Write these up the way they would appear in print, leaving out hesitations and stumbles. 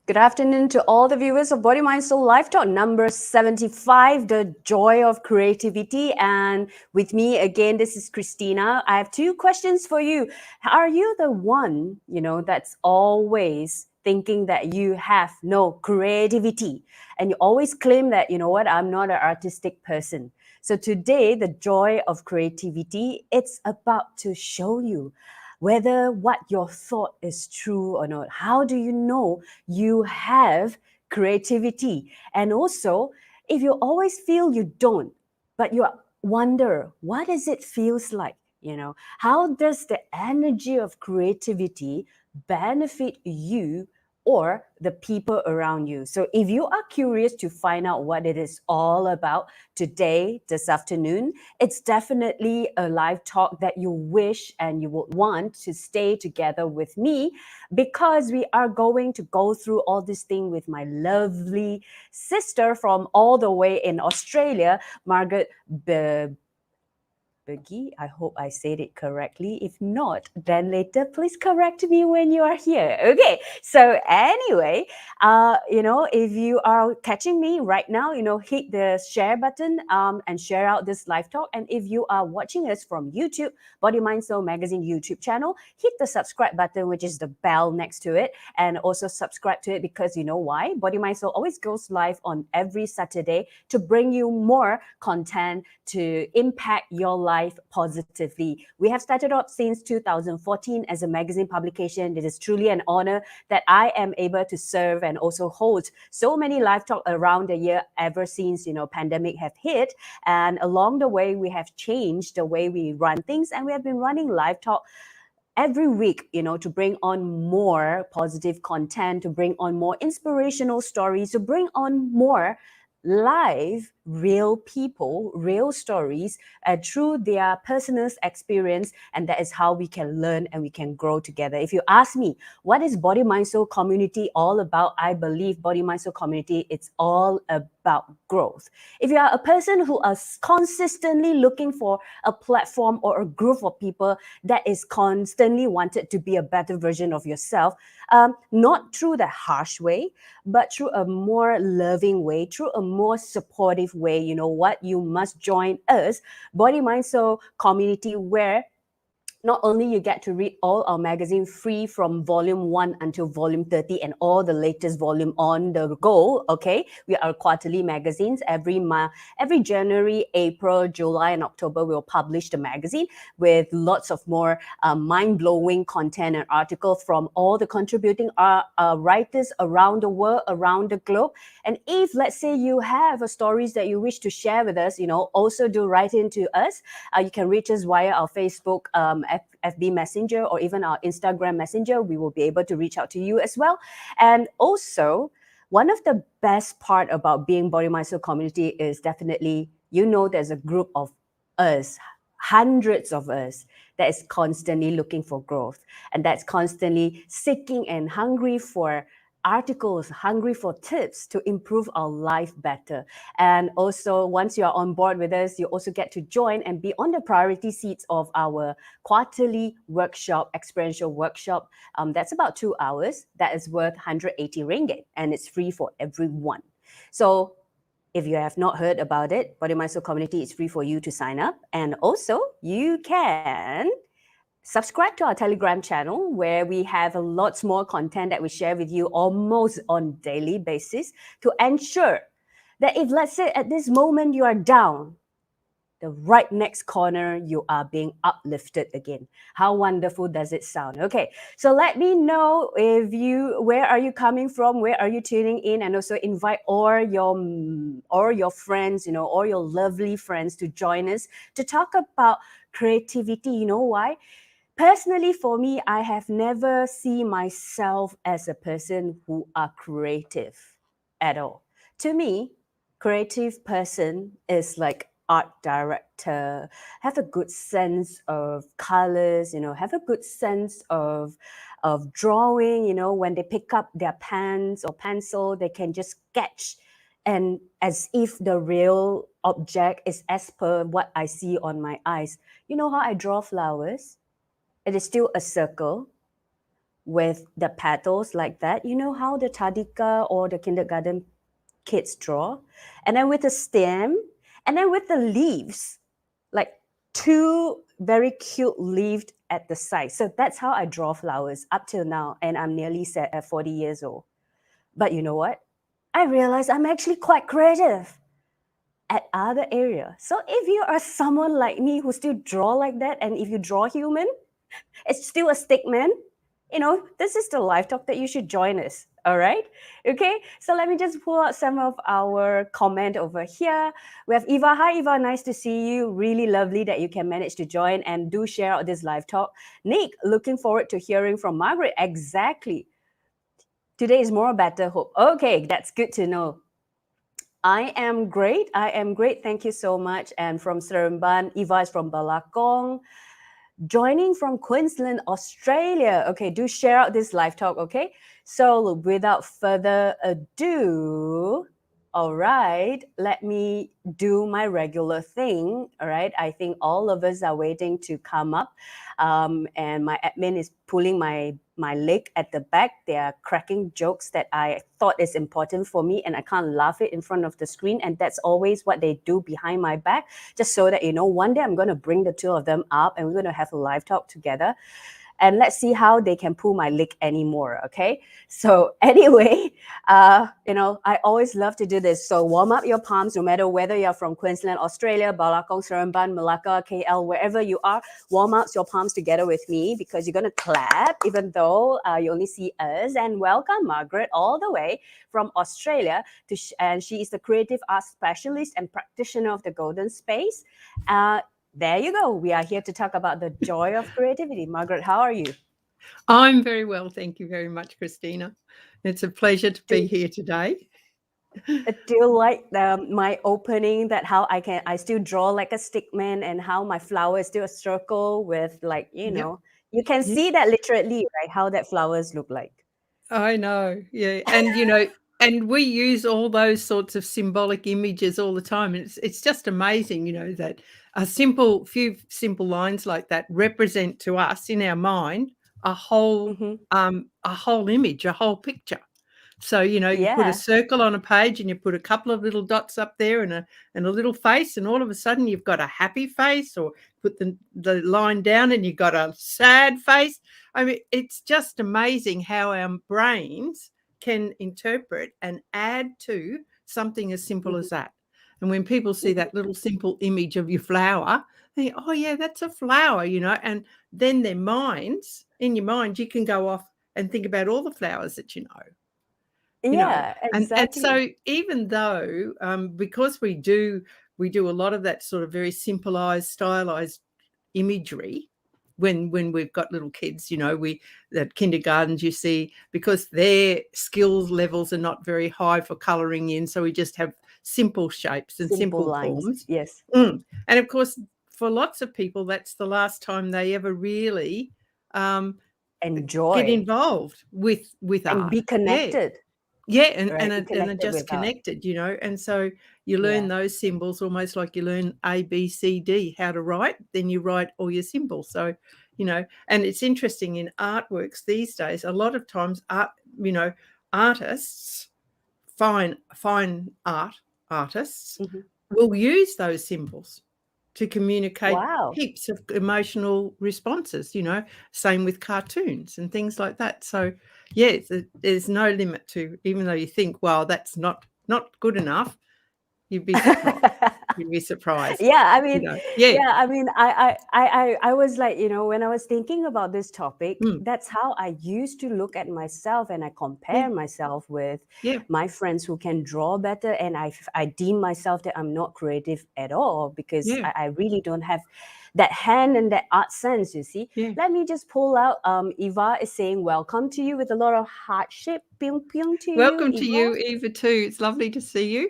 Good afternoon to all the viewers of Body, Mind, Soul LiveTalk number 75, The Joy of Creativity. And with me again, this is Christina. I have two questions for you. Are you the one, that's always thinking that you have no creativity? And you always claim that, I'm not an artistic person. So today, the joy of creativity, it's about to show you whether what your thought is true or not. How do you know you have creativity? And also, if you always feel you don't, but you wonder, what does it feels like? How does the energy of creativity benefit you or the people around you? So if you are curious to find out what it is all about today, this afternoon, it's definitely a live talk that you wish and you would want to stay together with me, because we are going to go through all this thing with my lovely sister from all the way in Australia, Margaret Beagrie. I hope I said it correctly. If not, then later please correct me when you are here. Okay. So anyway, if you are catching me right now, hit the share button and share out this live talk. And if you are watching us from YouTube, Body Mind Soul Magazine YouTube channel, hit the subscribe button, which is the bell next to it, and also subscribe to it, because you know why? Body Mind Soul always goes live on every Saturday to bring you more content to impact your life positively. We have started up since 2014 as a magazine publication. It is truly an honor that I am able to serve and also hold so many live talk around the year ever since, pandemic have hit. And along the way, we have changed the way we run things, and we have been running live talk every week, to bring on more positive content, to bring on more inspirational stories, to bring on more live, real people, real stories through their personal experience. And that is how we can learn and we can grow together. If you ask me, what is Body, Mind, Soul community all about? I believe Body, Mind, Soul community, it's all about growth. If you are a person who is consistently looking for a platform or a group of people that is constantly wanted to be a better version of yourself, not through the harsh way, but through a more loving way, through a more supportive way, you must join us, Body, Mind, Soul community, where not only you get to read all our magazine free from volume 1 until volume 30 and all the latest volume on the go, okay? We are quarterly magazines. Every January, April, July, and October, we'll publish the magazine with lots of more mind-blowing content and articles from all the contributing writers around the world, around the globe. And if, let's say, you have stories that you wish to share with us, also do write into us. You can reach us via our Facebook FB Messenger or even our Instagram Messenger. We will be able to reach out to you as well. And also, one of the best part about being Body, Mind, Soul community is definitely, there's a group of us, hundreds of us, that is constantly looking for growth, and that's constantly seeking and hungry for articles, hungry for tips to improve our life better. And also, once you're on board with us, you also get to join and be on the priority seats of our quarterly workshop, experiential workshop. That's about 2 hours. That is worth 180 ringgit, and it's free for everyone. So if you have not heard about it, Body, Mind, Soul community is free for you to sign up. And also, you can subscribe to our Telegram channel, where we have lots more content that we share with you almost on daily basis, to ensure that if, let's say, at this moment you are down, the right next corner, you are being uplifted again. How wonderful does it sound? Okay, so let me know where are you coming from, where are you tuning in, and also invite all your friends, all your lovely friends to join us to talk about creativity. You know why? Personally, for me, I have never seen myself as a person who are creative at all. To me, creative person is like art director, have a good sense of colors, have a good sense of drawing, when they pick up their pens or pencil, they can just sketch, and as if the real object is as per what I see on my eyes. You know how I draw flowers? It is still a circle, with the petals like that. You know how the tadika or the kindergarten kids draw? And then with the stem, and then with the leaves, like two very cute leaves at the side. So that's how I draw flowers up till now. And I'm nearly 40 years old. But you know what? I realize I'm actually quite creative at other area. So if you are someone like me who still draw like that, and if you draw human, it's still a stick man. This is the live talk that you should join us. All right. Okay. So let me just pull out some of our comment over here. We have Eva. Hi, Eva. Nice to see you. Really lovely that you can manage to join and do share out this live talk. Nick, looking forward to hearing from Margaret. Exactly. Today is more better hope. Okay. That's good to know. I am great. I am great. Thank you so much. And from Seremban, Eva is from Balakong. Joining from Queensland, Australia. Okay, do share out this live talk, okay? So without further ado, all right, let me do my regular thing. All right, I think all of us are waiting to come up, and my admin is pulling my leg at the back. They are cracking jokes that I thought is important for me, and I can't laugh it in front of the screen. And that's always what they do behind my back, just so that one day I'm going to bring the two of them up, and we're going to have a live talk together. And let's see how they can pull my leg anymore. Okay. So anyway, I always love to do this. So warm up your palms, no matter whether you're from Queensland, Australia, Balakong, Seremban, Malacca, KL, wherever you are. Warm up your palms together with me, because you're going to clap, even though you only see us. And welcome Margaret all the way from Australia, and she is the creative arts specialist and practitioner of the Golden Space. There you go. We are here to talk about the joy of creativity. Margaret, how are you? I'm very well. Thank you very much, Christina. It's a pleasure to be Do, here today. do you like my opening, that how I still draw like a stick man, and how my flower is still a circle with, like, Yep. you can Yeah, see that literally, right? How that flowers look like. I know. Yeah. And we use all those sorts of symbolic images all the time. And it's just amazing, that few simple lines like that represent to us in our mind a whole Mm-hmm. a whole image, a whole picture. So, you put a Yeah. circle on a page and you put a couple of little dots up there and a little face, and all of a sudden you've got a happy face, or put the line down and you've got a sad face. I mean, it's just amazing how our brains can interpret and add to something as simple Mm-hmm. as that. And when people see that little simple image of your flower, they think, oh, yeah, that's a flower, and then in your mind, you can go off and think about all the flowers that you know. Yeah, And exactly. so even though because we do a lot of that sort of very stylized imagery when we've got little kids, we at kindergartens, you see, because their skills levels are not very high for coloring in, so we just have simple shapes and Simple simple lines. forms. Yes. And of course, for lots of people, that's the last time they ever really um, get Enjoy involved with and art. be Yeah. connected, Yeah, and right? and Be are and are connected just with art. connected, and so you learn Yeah. those symbols almost like you learn A, B, C, D, how to write, then you write all your symbols. So, and it's interesting in artworks these days, a lot of times artists, fine artists Hmm. will use those symbols to communicate Wow. heaps of emotional responses, same with cartoons and things like that. So, yeah, there's no limit to, even though you think, well, that's not good enough, you'd be surprised. You'd be surprised, Yeah, I mean, Yeah. yeah, I mean, I was like, when I was thinking about this topic, Mm, that's how I used to look at myself, and I yeah, compare myself with yeah, my friends who can draw better, and I deem myself that I'm not creative at all, because yeah, I really don't have that hand and that art sense, you see. yeah. Let me just pull out, Eva is saying welcome to you with a lot of heart shape. Pyong pyong to you, Welcome to Eva. you, Eva, too. It's lovely to see you.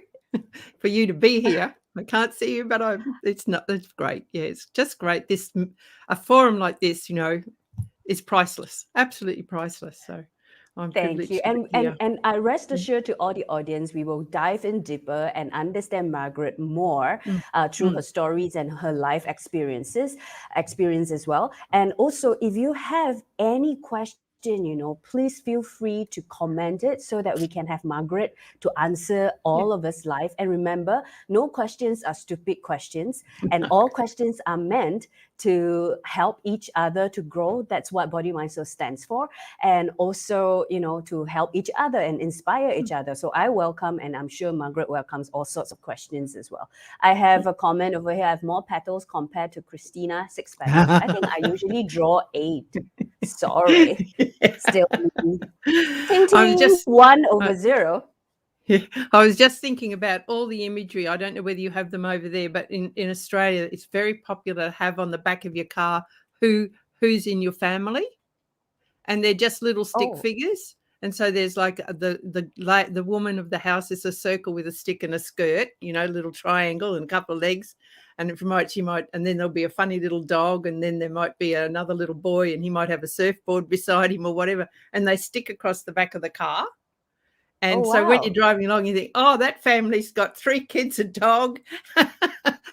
For you to be here. I can't see you, but it's great. Yeah, it's just great. A forum like this, is priceless, absolutely priceless. So I'm Thank you. privileged to be And here. and I rest Mm, assured to all the audience, we will dive in deeper and understand Margaret more mm, through her mm. stories and her life experience as well. And also, if you have any questions question, please feel free to comment it so that we can have Margaret to answer Yeah. all of us live. And remember, no questions are stupid questions, and all questions are meant to help each other to grow. That's what Body Mind Soul stands for. And also, to help each other and inspire each other. So I welcome, and I'm sure Margaret welcomes all sorts of questions as well. I have a comment over here. I have more petals compared to Christina, 6 petals. I think I usually draw 8. Sorry. Still, ting I'm ting, just 1/0. Yeah, I was just thinking about all the imagery. I don't know whether you have them over there, but in Australia, it's very popular to have on the back of your car who's in your family, and they're just little stick Oh, figures. And so there's like the woman of the house is a circle with a stick and a skirt, little triangle and a couple of legs. And she might, and then there'll be a funny little dog, and then there might be another little boy, and he might have a surfboard beside him or whatever, and they stick across the back of the car. oh, And so when you're wow. driving along, you think, oh, that family's got 3 kids, a dog.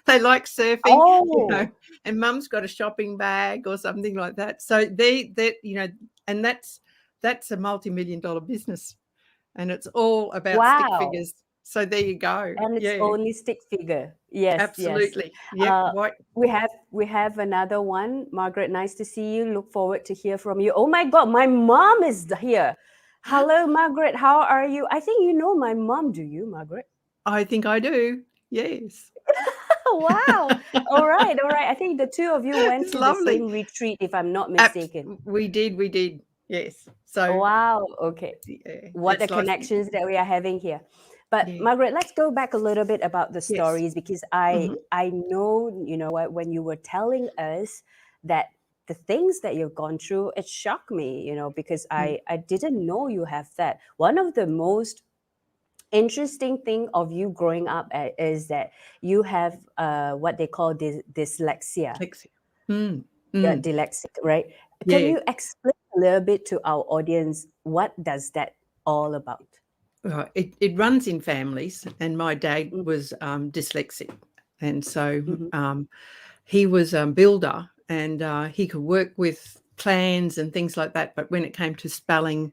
They like surfing, Oh, and mum's got a shopping bag or something like that. So and that's a multi-million-dollar business, and it's all about stick wow. figures. So there you go. And it's Yeah, only stick figure. Yes, yes. absolutely. Yep. Uh, White. we have another one. Margaret, nice to see you. Look forward to hear from you. Oh my God, my mom is here. Hello, Margaret. How are you? I think you know my mom. Do you, Margaret? I think I do. Yes. Wow. All right, all right. I think the two of you went It's to the lovely. same retreat, if I'm not mistaken. We did. Yes. So Wow. Okay. yeah, What a it's like connections that we are having here. But yeah. Margaret, let's go back a little bit about the Yes. stories, because I Mhm. I know, what, when you were telling us that the things that you've gone through, it shocked me, because Mm. I didn't know you have that. One of the most interesting thing of you growing up is that you have what they call dyslexia, Lexi. Mm. Mm. dyslexic, right? Can Yeah. you explain a little bit to our audience what does that all about? It runs in families, and my dad Mm, was dyslexic, and so mhm, he was a builder, and he could work with plans and things like that. But when it came to spelling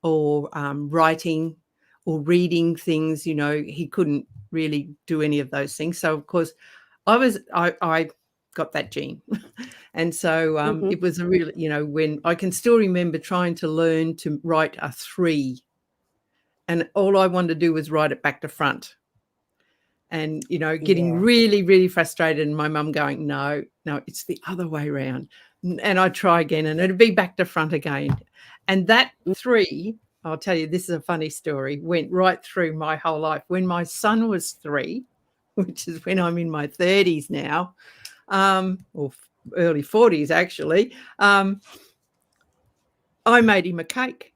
or writing or reading things, he couldn't really do any of those things. So of course, I got that gene, and so mhm. it was a really, when I can still remember trying to learn to write a 3. And all I wanted to do was write it back to front, and, getting Yeah. really, really frustrated, and my mum going, no, it's the other way around. And I'd try again, and it'd be back to front again. And that Mm. 3, I'll tell you, this is a funny story, went right through my whole life. When my son was 3, which is when I'm in my 30s now, or early 40s actually, I made him a cake,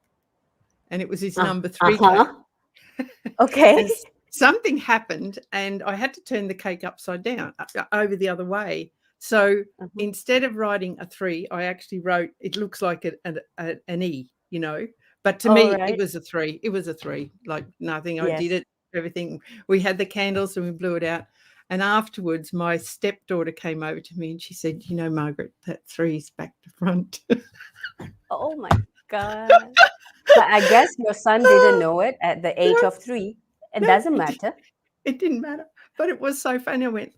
and it was his number 3 cake. Uh-huh. Okay. And something happened, and I had to turn the cake upside down, over the other way. So Mhm. instead of writing a 3, I actually wrote, it looks like an E, but to All me, it right. was a 3. It was a 3, like nothing. I did Yes. it, everything. We had the candles and we blew it out. And afterwards, my stepdaughter came over to me and she said, Margaret, that 3's back to front. Oh my God. But I guess your son didn't know it at the age No, of 3. It no, doesn't matter. it didn't matter. But it was so funny. I went,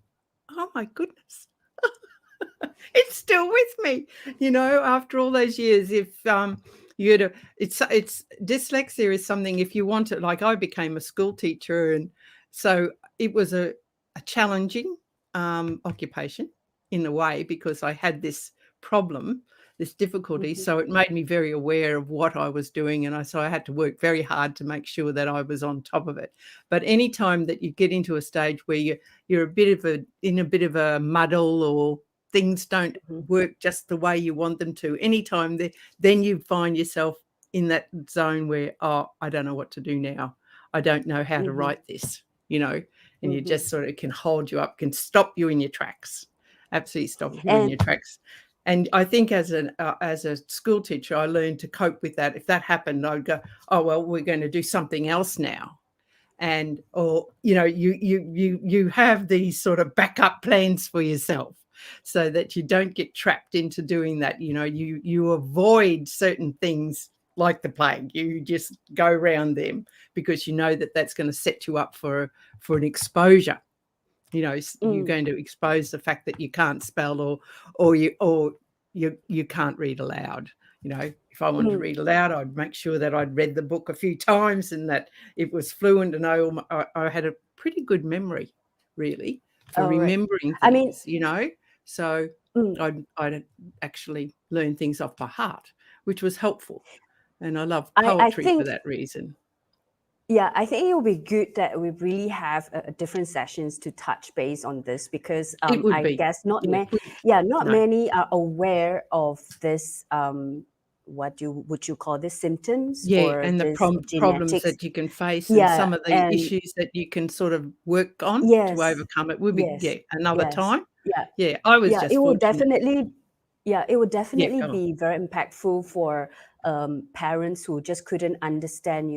oh my goodness. It's still with me, after all those years. If you had it's dyslexia is something, if you want it, like I became a school teacher, and so it was a challenging occupation in a way, because I had this problem, this difficulty. Mhm, So it made me very aware of what I was doing, and so I had to work very hard to make sure that I was on top of it. But any time that you get into a stage where you're in a bit of a muddle, or things don't mhm, work just the way you want them to, anytime then you find yourself in that zone where, oh, I don't know what to do now. I don't know how to mhm, write this, and you mhm. just sort of can hold you up, can stop you in your tracks, absolutely stop you in And your tracks. And I think as a school teacher, I learned to cope with that. If that happened, I'd go, oh, well, we're going to do something else now. And, or, you have these sort of backup plans for yourself. so that you don't get trapped into doing that. You avoid certain things like the plague. You just go around them because you know that that's going to set you up for an exposure. You're going to expose the fact that you can't spell or you can't read aloud. If I wanted to read aloud, I'd make sure that I'd read the book a few times and that it was fluent, and I had a pretty good memory, really, for All right. remembering I mean, things. So mm, I'd actually learn things off by heart, which was helpful. And I love I poetry for think, that reason. yeah, I think it will be good that we really have different sessions to touch base on this, because It would I be, guess not yeah, many, yeah, not no, many are aware of this. Would you call this, symptoms yeah, or and the this problems genetics? that you can face and Yeah, some of the and issues that you can sort of work on to yes, overcome it would be, yes, yeah, another yes, time. yeah, Yeah, I was yeah. It just will fortunate. definitely, yeah, it would Yeah, definitely go on. be very impactful for parents who just couldn't understand,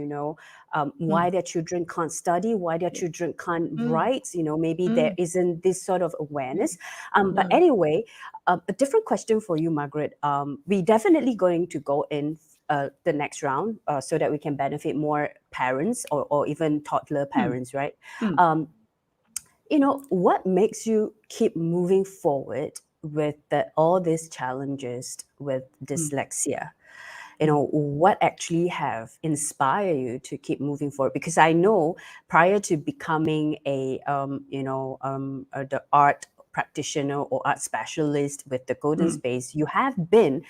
why Mm, their children can't study, why their yeah. children can't Mm, write. Maybe there mm, isn't this sort of yeah, awareness. But no. anyway, a different question for you, Margaret. We definitely going to go in the next round, so that we can benefit more parents, or even toddler Mm, parents, right? mm, Um, what makes you keep moving forward with all these challenges with mm, dyslexia? mm, What actually have inspired you to keep moving forward? Because I know prior to becoming the art practitioner or art specialist with the golden mm, space, you have been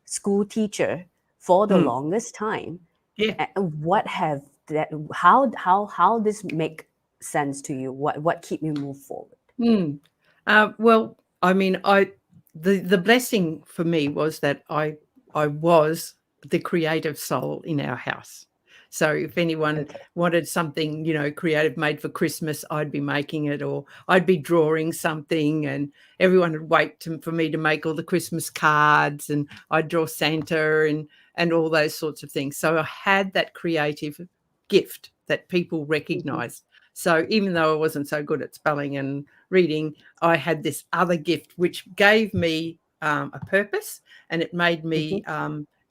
school teacher for the mm, longest time. yeah. And what have that, how this make sense to you? What keep you move forward? Mm. Well, I mean, the blessing for me was that I was the creative soul in our house. So if anyone Okay. wanted something, creative made for Christmas, I'd be making it, or I'd be drawing something, and everyone would wait for me to make all the Christmas cards, and I'd draw Santa and all those sorts of things. So I had that creative gift that people Mm-hmm, recognized. So even though I wasn't so good at spelling and reading, I had this other gift which gave me a purpose, and it made mm-hmm, me.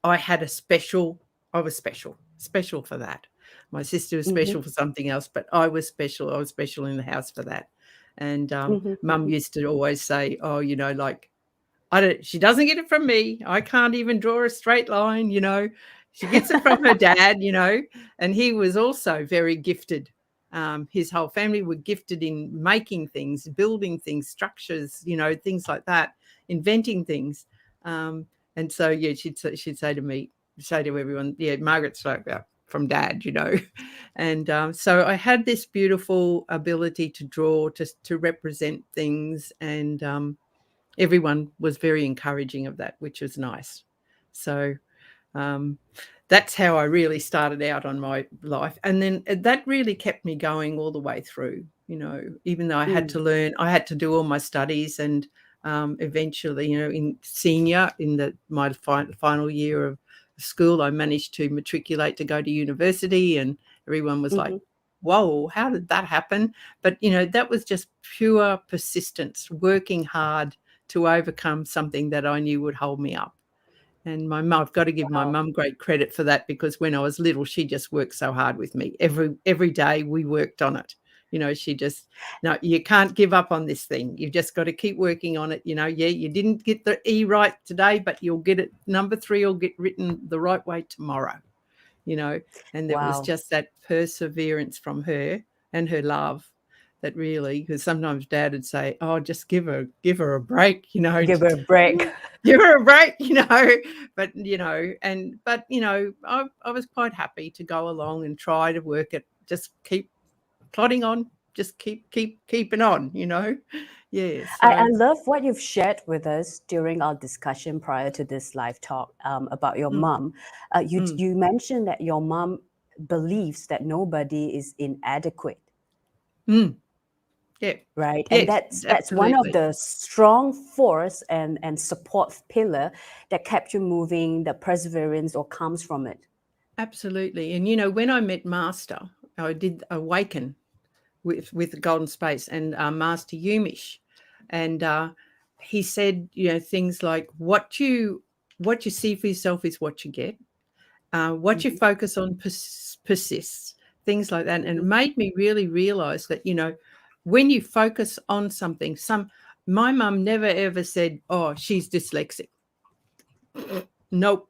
I had a special. I was special for that. My sister was mm-hmm, special for something else, but I was special. I was special in the house for that. And mm-hmm, Mum mm-hmm. used to always say, "Oh, like I don't. She doesn't get it from me. I can't even draw a straight line. She gets it from her dad. And he was also very gifted. His whole family were gifted in making things, building things, structures, things like that, inventing things. Um, and so, yeah, she'd say to me, say to everyone, yeah, Margaret's like that from dad. And so I had this beautiful ability to draw, to represent things, and everyone was very encouraging of that, which was nice. So um, that's how I really started out on my life. And then that really kept me going all the way through, even though I had to Mm, learn, I had to do all my studies, and eventually, in senior, in my final year of school, I managed to matriculate to go to university, and everyone was like, mm-hmm. whoa, how did that happen? But, that was just pure persistence, working hard to overcome something that I knew would hold me up. And my mum, I've got to give my Wow. mum great credit for that, because when I was little, she just worked so hard with me. Every day we worked on it. She just, no, you can't give up on this thing. You've just got to keep working on it. Yeah, you didn't get the E right today, but you'll get it. Number 3 will get written the right way tomorrow. And it was Wow. just that perseverance from her and her love that really, because sometimes Dad would say, oh, just give her a break, Give her a break. give her a break, but I was quite happy to go along and try to work it, just keep plodding on, just keeping on. Yeah, I so love what you've shared with us during our discussion prior to this live talk, about your mm, mom. You, mm, you mentioned that your mom believes that nobody is inadequate, mm, yeah, right? And yes, that's one of absolutely. the strong force and support pillar that kept you moving, the perseverance or comes from it. Absolutely. And when I met Master, I did Awaken with the Golden Space and Master Yumish, and he said, things like what you see for yourself is what you get. What you Mhm, focus on persists, things like that. And it mhm. made me really realize that, when you focus on something, my mum never ever said, oh, she's dyslexic. Nope.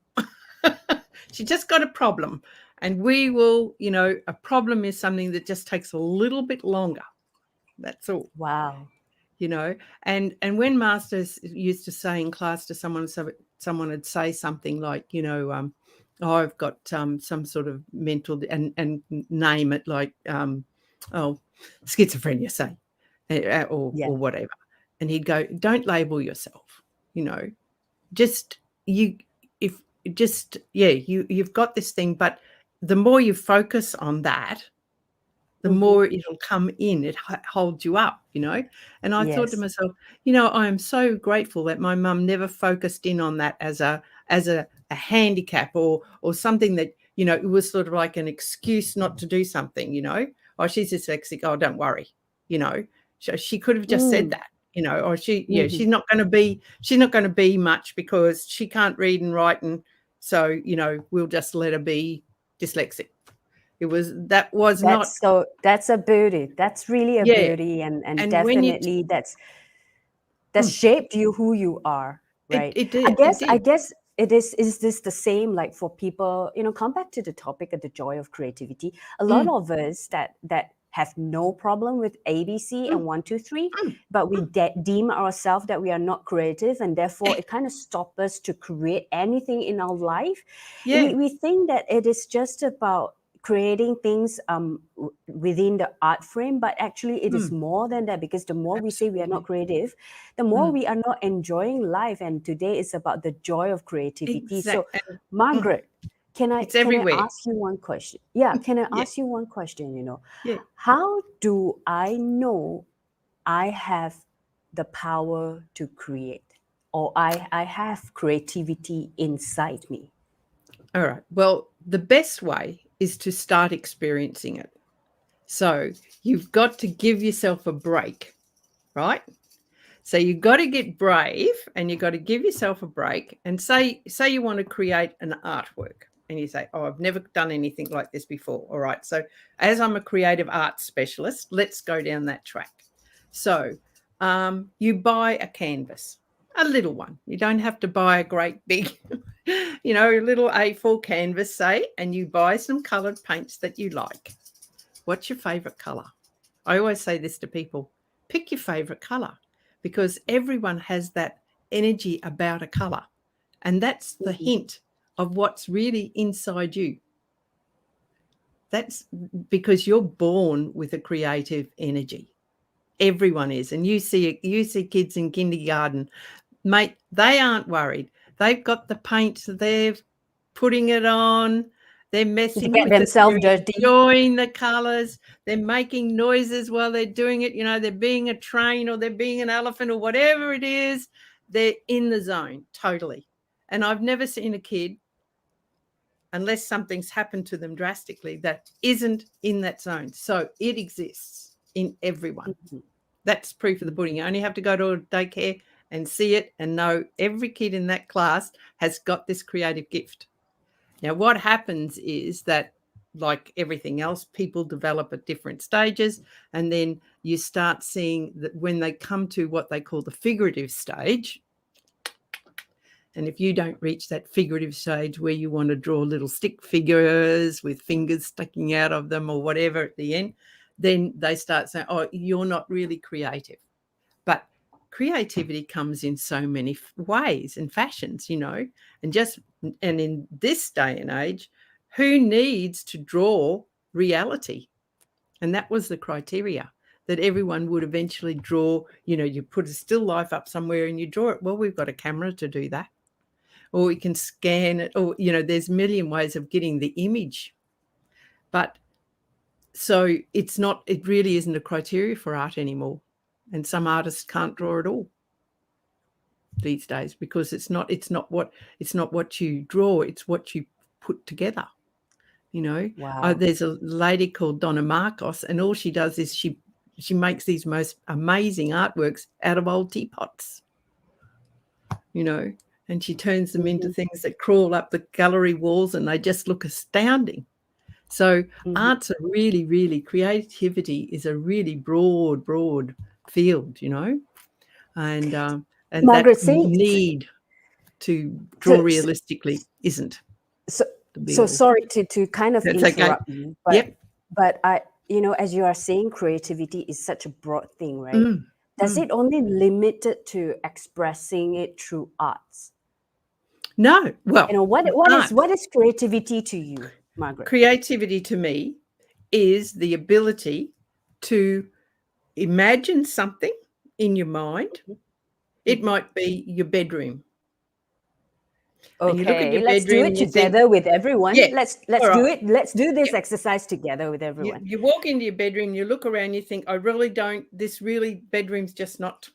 She just got a problem. And we will, a problem is something that just takes a little bit longer. That's all. Wow. And when masters used to say in class to someone would say something like, oh, I've got some sort of mental, and name it, like schizophrenia, say, or Yeah. whatever, and he'd go, don't label yourself, just you if just yeah you've got this thing, but the more you focus on that, the Mhm. more it'll come in. It holds you up, And I thought to Yes. myself, I am so grateful that my mum never focused in on that as a handicap, or something that, it was sort of like an excuse not to do something, Oh, she's dyslexic. Oh, don't worry, you know. She could have just said Mm. that, or she's Mhm. not going to be much because she can't read and write, and so, we'll just let her be dyslexic. That was not. That's a beauty. That's really a Yeah, beauty, and and when you definitely that mm, shaped you who you are, it right? it I did, it guess I did. guess it is this the same like for people, come back to the topic of the joy of creativity. A lot Mm, of us that have no problem with ABC mm, and 1, 2, 3, mm, but we mm. deem ourselves that we are not creative, and therefore it kind of stops us to create anything in our life. Yeah, We think that it is just about creating things within the art frame, but actually it is mm, more than that, because the more we say we are not absolutely. creative, the more Mm, we are not enjoying life. And today is about the joy of creativity. So, and mm, Margaret, can I it's can I everywhere. ask you one question? Yeah, can I Yeah, ask you one question? yeah. How do I know I have the power to create, or I have creativity inside me? All right. Well, the best way is to start experiencing it. So you've got to give yourself a break, right? So you've got to get brave, and you've got to give yourself a break, and say you want to create an artwork, and you say, oh, I've never done anything like this before. All right. So as I'm a creative arts specialist, let's go down that track. So you buy a canvas, a little one. You don't have to buy a great big, little A4 canvas, say, and you buy some coloured paints that you like. What's your favourite colour? I always say this to people: pick your favourite colour, because everyone has that energy about a colour. And that's the Mhm. hint of what's really inside you. That's because you're born with a creative energy. Everyone is. And you see kids in kindergarten, mate, they aren't worried. They've got the paint, they're putting it on, they're To messing get with it, they're themselves dirty. enjoying the colours, they're making noises while they're doing it. They're being a train, or they're being an elephant, or whatever it is. They're in the zone totally. And I've never seen a kid, unless something's happened to them drastically, that isn't in that zone. So it exists in everyone. Mhm. That's proof of the pudding. You only have to go to a daycare and see it and know every kid in that class has got this creative gift. Now, what happens is that, like everything else, people develop at different stages, and then you start seeing that when they come to what they call the figurative stage. And if you don't reach that figurative stage where you want to draw little stick figures with fingers sticking out of them or whatever at the end, then they start saying, oh, you're not really creative. But creativity comes in so many ways and fashions, and in this day and age, who needs to draw reality? And that was the criteria, that everyone would eventually draw. You put a still life up somewhere and you draw it. Well, we've got a camera to do that, or we can scan it, or there's a million ways of getting the image. But so it really isn't a criteria for art anymore. And some artists can't draw at all these days, because it's not what you draw, it's what you put together. Wow. There's a lady called Donna Marcos, and all she does is she makes these most amazing artworks out of old teapots. you know, and she turns them into Mhm. things that crawl up the gallery walls and they just look astounding. So Mhm. art's a really, really, creativity is a really broad field, you know, and that Margaret, saying need to draw so, realistically isn't so, the be so all. sorry to kind of That's okay. interrupt you, Yep. but I, as you are saying, creativity is such a broad thing, right? Mm, Does mm. it only limit it to expressing it through arts? No, well, What art, what is creativity to you, Margaret? creativity to me is the ability to imagine something in your mind. It Mhm. might be your bedroom, and you look at Okay, your let's do bedroom it and you think, together with everyone. yeah, Let's all do right. it. Let's do this Yep. exercise together with You, everyone. you walk into your bedroom, you look around, you think, I really don't. This really bedroom's just not,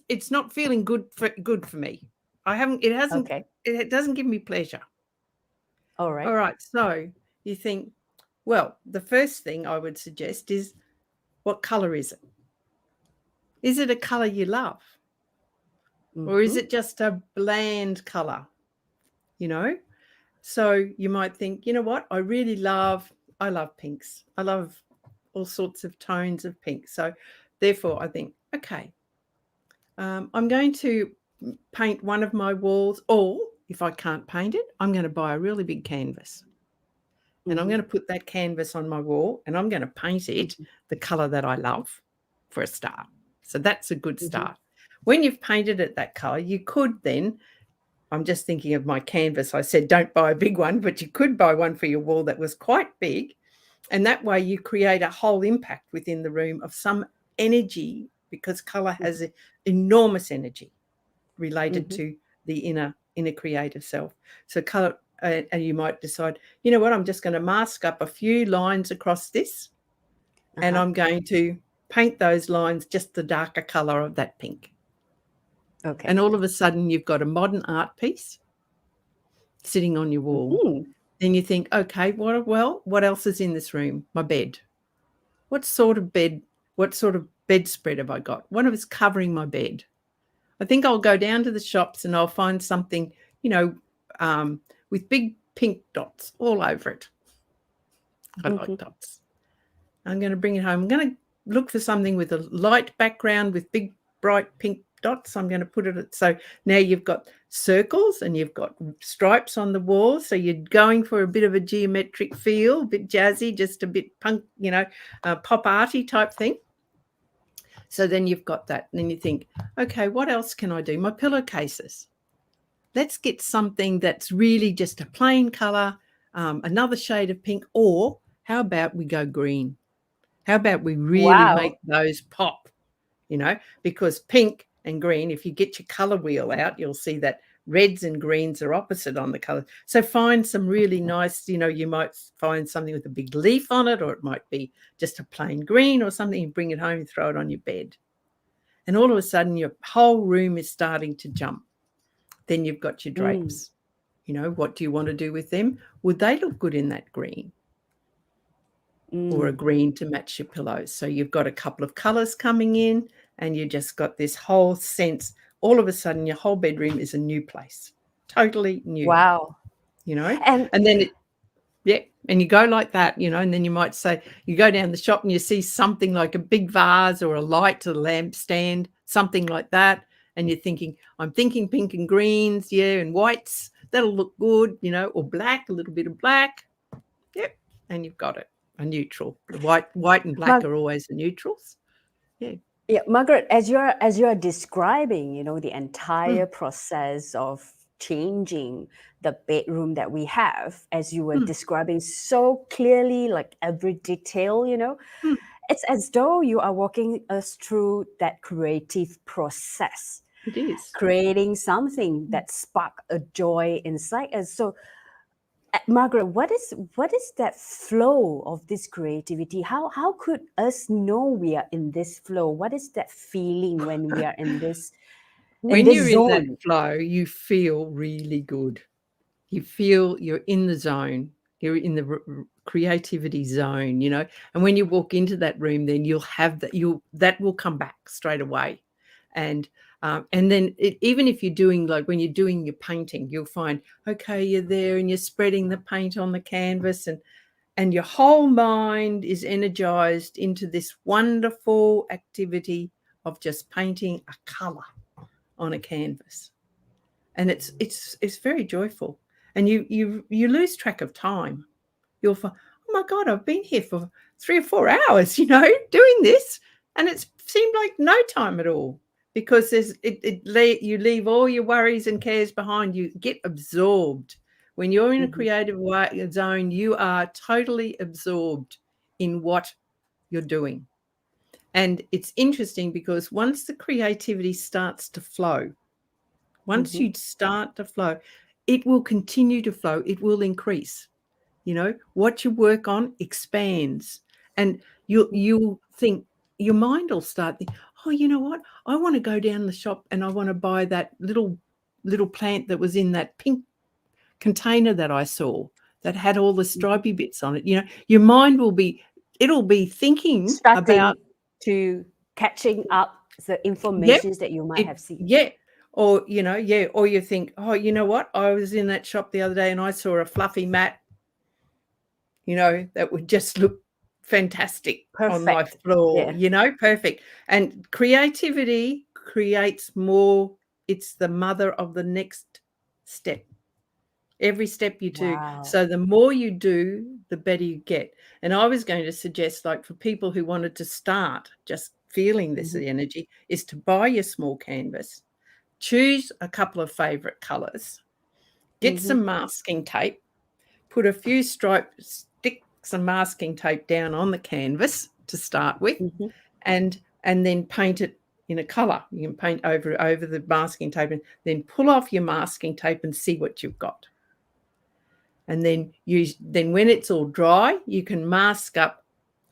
it's not feeling good for me. I haven't. It hasn't. Okay. It doesn't give me pleasure. All All right. right. So you think, well, the first thing I would suggest is, what color is it? Is it a color you love, or is Mm-hmm. it just a bland color? You know. So you might think, you know what? I love pinks. I love all sorts of tones of pink. So therefore, I think, okay, I'm going to paint one of my walls, or if I can't paint it, I'm going to buy a really big canvas. And I'm Mm-hmm. going to put that canvas on my wall and I'm going to paint it the color that I love for a start. So that's a good Mm-hmm. start. When you've painted it that color, you could then, I'm just thinking of my canvas. I said, don't buy a big one, but you could buy one for your wall that was quite big. And that way you create a whole impact within the room of some energy, because color has enormous energy related Mm-hmm. to the inner creative self. So color, and you might decide, you know what, I'm just going to mask up a few lines across this, and Uh-huh. I'm going to paint those lines just the darker color of that pink. And Okay. all of a sudden you've got a modern art piece sitting on your wall. Mm-hmm. Then you think, okay, what else is in this room? My bed. What sort of bedspread have I got? What is covering my bed? I think I'll go down to the shops and I'll find something, you know, with big pink dots all over it. I Mm-hmm. like dots. I'm going to bring it home. I'm going to look for something with a light background with big, bright pink dots. I'm going to put it. So now you've got circles and you've got stripes on the wall. So you're going for a bit of a geometric feel, a bit jazzy, just a bit punk, pop arty type thing. So then you've got that. And then you think, okay, what else can I do? My pillowcases. Let's get something that's really just a plain color, another shade of pink, or how about we go green? How about we really Wow. make those pop, because pink and green, if you get your color wheel out, you'll see that reds and greens are opposite on the color. So find some really nice, you might find something with a big leaf on it, or it might be just a plain green or something. You bring it home and throw it on your bed. And all of a sudden your whole room is starting to jump. Then you've got your Mm. drapes. What do you want to do with them? Would they look good in that green? Or a Mm. green to match your pillows. So you've got a couple of colors coming in and you just got this whole sense. All of a sudden, your whole bedroom is a new place, totally new, Wow. And and then and you go like that, and then you might say, you go down the shop and you see something like a big vase or a light to the lamp stand, something like that. And you're thinking, I'm thinking pink and greens, and whites, that'll look good, or black, a little bit of black. Yep. And you've got it. A neutral. The white and black Mar- are always the neutrals. Yeah. yeah, Margaret, as you're describing, the entire Mm, process of changing the bedroom that we have, as you were mm, describing so clearly, like every detail, mm. it's as though you are walking us through that creative process, It is. creating something Mm. that spark a joy inside us. So, Margaret, what is that flow of this creativity? How could us know we are in this flow? What is that feeling when we are in this When you're in that zone? flow, you feel really good. You feel you're in the zone. You're in the creativity zone, And when you walk into that room, then you'll have that. That will come back straight away. And And then even if you're doing, like when you're doing your painting, you'll find, okay, you're there and you're spreading the paint on the canvas, and your whole mind is energized into this wonderful activity of just painting a color on a canvas. And it's very joyful. And you lose track of time. You'll find, oh my God, I've been here for 3 or 4 hours, doing this. And it seemed like no time at all, because you leave all your worries and cares behind. You get absorbed. When you're in a creative zone, you are totally absorbed in what you're doing. And it's interesting because once the creativity starts to flow, once you start to flow, it will continue to flow. It will increase. What you work on expands, and you'll think, your mind will start thinking, oh, you know what? I want to go down the shop and I want to buy that little plant that was in that pink container that I saw that had all the stripy bits on it. Your mind will be thinking starting about to catching up the information that you might have seen. Or or you think, oh, you know what? I was in that shop the other day and I saw a fluffy mat, that would just look fantastic on my floor, perfect. And creativity creates more. It's the mother of the next step. Every step you do. Wow. So the more you do, the better you get. And I was going to suggest, like, for people who wanted to start just feeling this energy, is to buy your small canvas, choose a couple of favorite colors, get some masking tape, put a few stripes, stick some masking tape down on the canvas to start with, and then paint it in a color. You can paint over the masking tape, and then pull off your masking tape and see what you've got. And then when it's all dry, you can mask up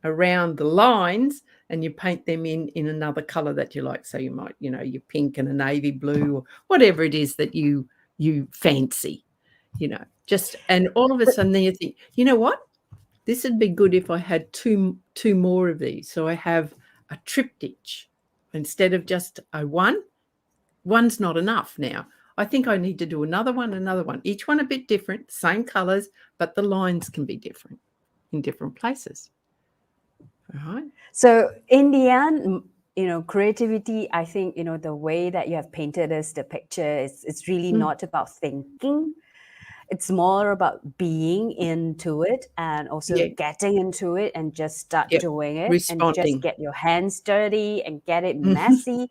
around the lines and you paint them in another color that you like. So you might, your pink and a navy blue, or whatever it is that you fancy, and all of a sudden then you think, you know what? This would be good if I had two more of these. So I have a triptych instead of just a one. One's not enough now. I think I need to do another one, each one a bit different, same colors, but the lines can be different in different places. All right. So in the end, creativity, I think, the way that you have painted us the picture, it's really not about thinking. It's more about being into it and also getting into it and just start doing it, and just get your hands dirty and get it messy,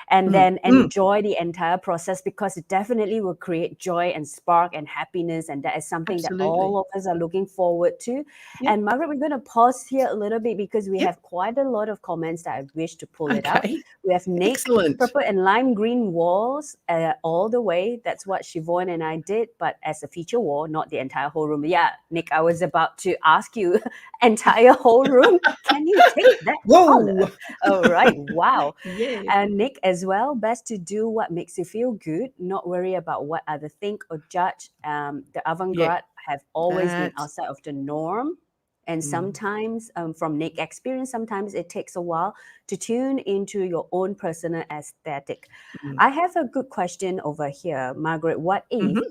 and then enjoy the entire process, because it definitely will create joy and spark and happiness, and that is something that all of us are looking forward to. And Margaret, we're going to pause here a little bit because we have quite a lot of comments that I wish to pull it up. We have Nick, purple and lime green walls all the way. That's what Siobhan and I did, but as a feature wall, not the entire whole room. Yeah, Nick, I was about to ask you, entire whole room. Can you take that color? All right, wow. And Nick as well, best to do what makes you feel good, not worry about what others think or judge. The avant-garde have always been outside of the norm. And sometimes, from Nick's experience, sometimes it takes a while to tune into your own personal aesthetic. I have a good question over here, Margaret. What if,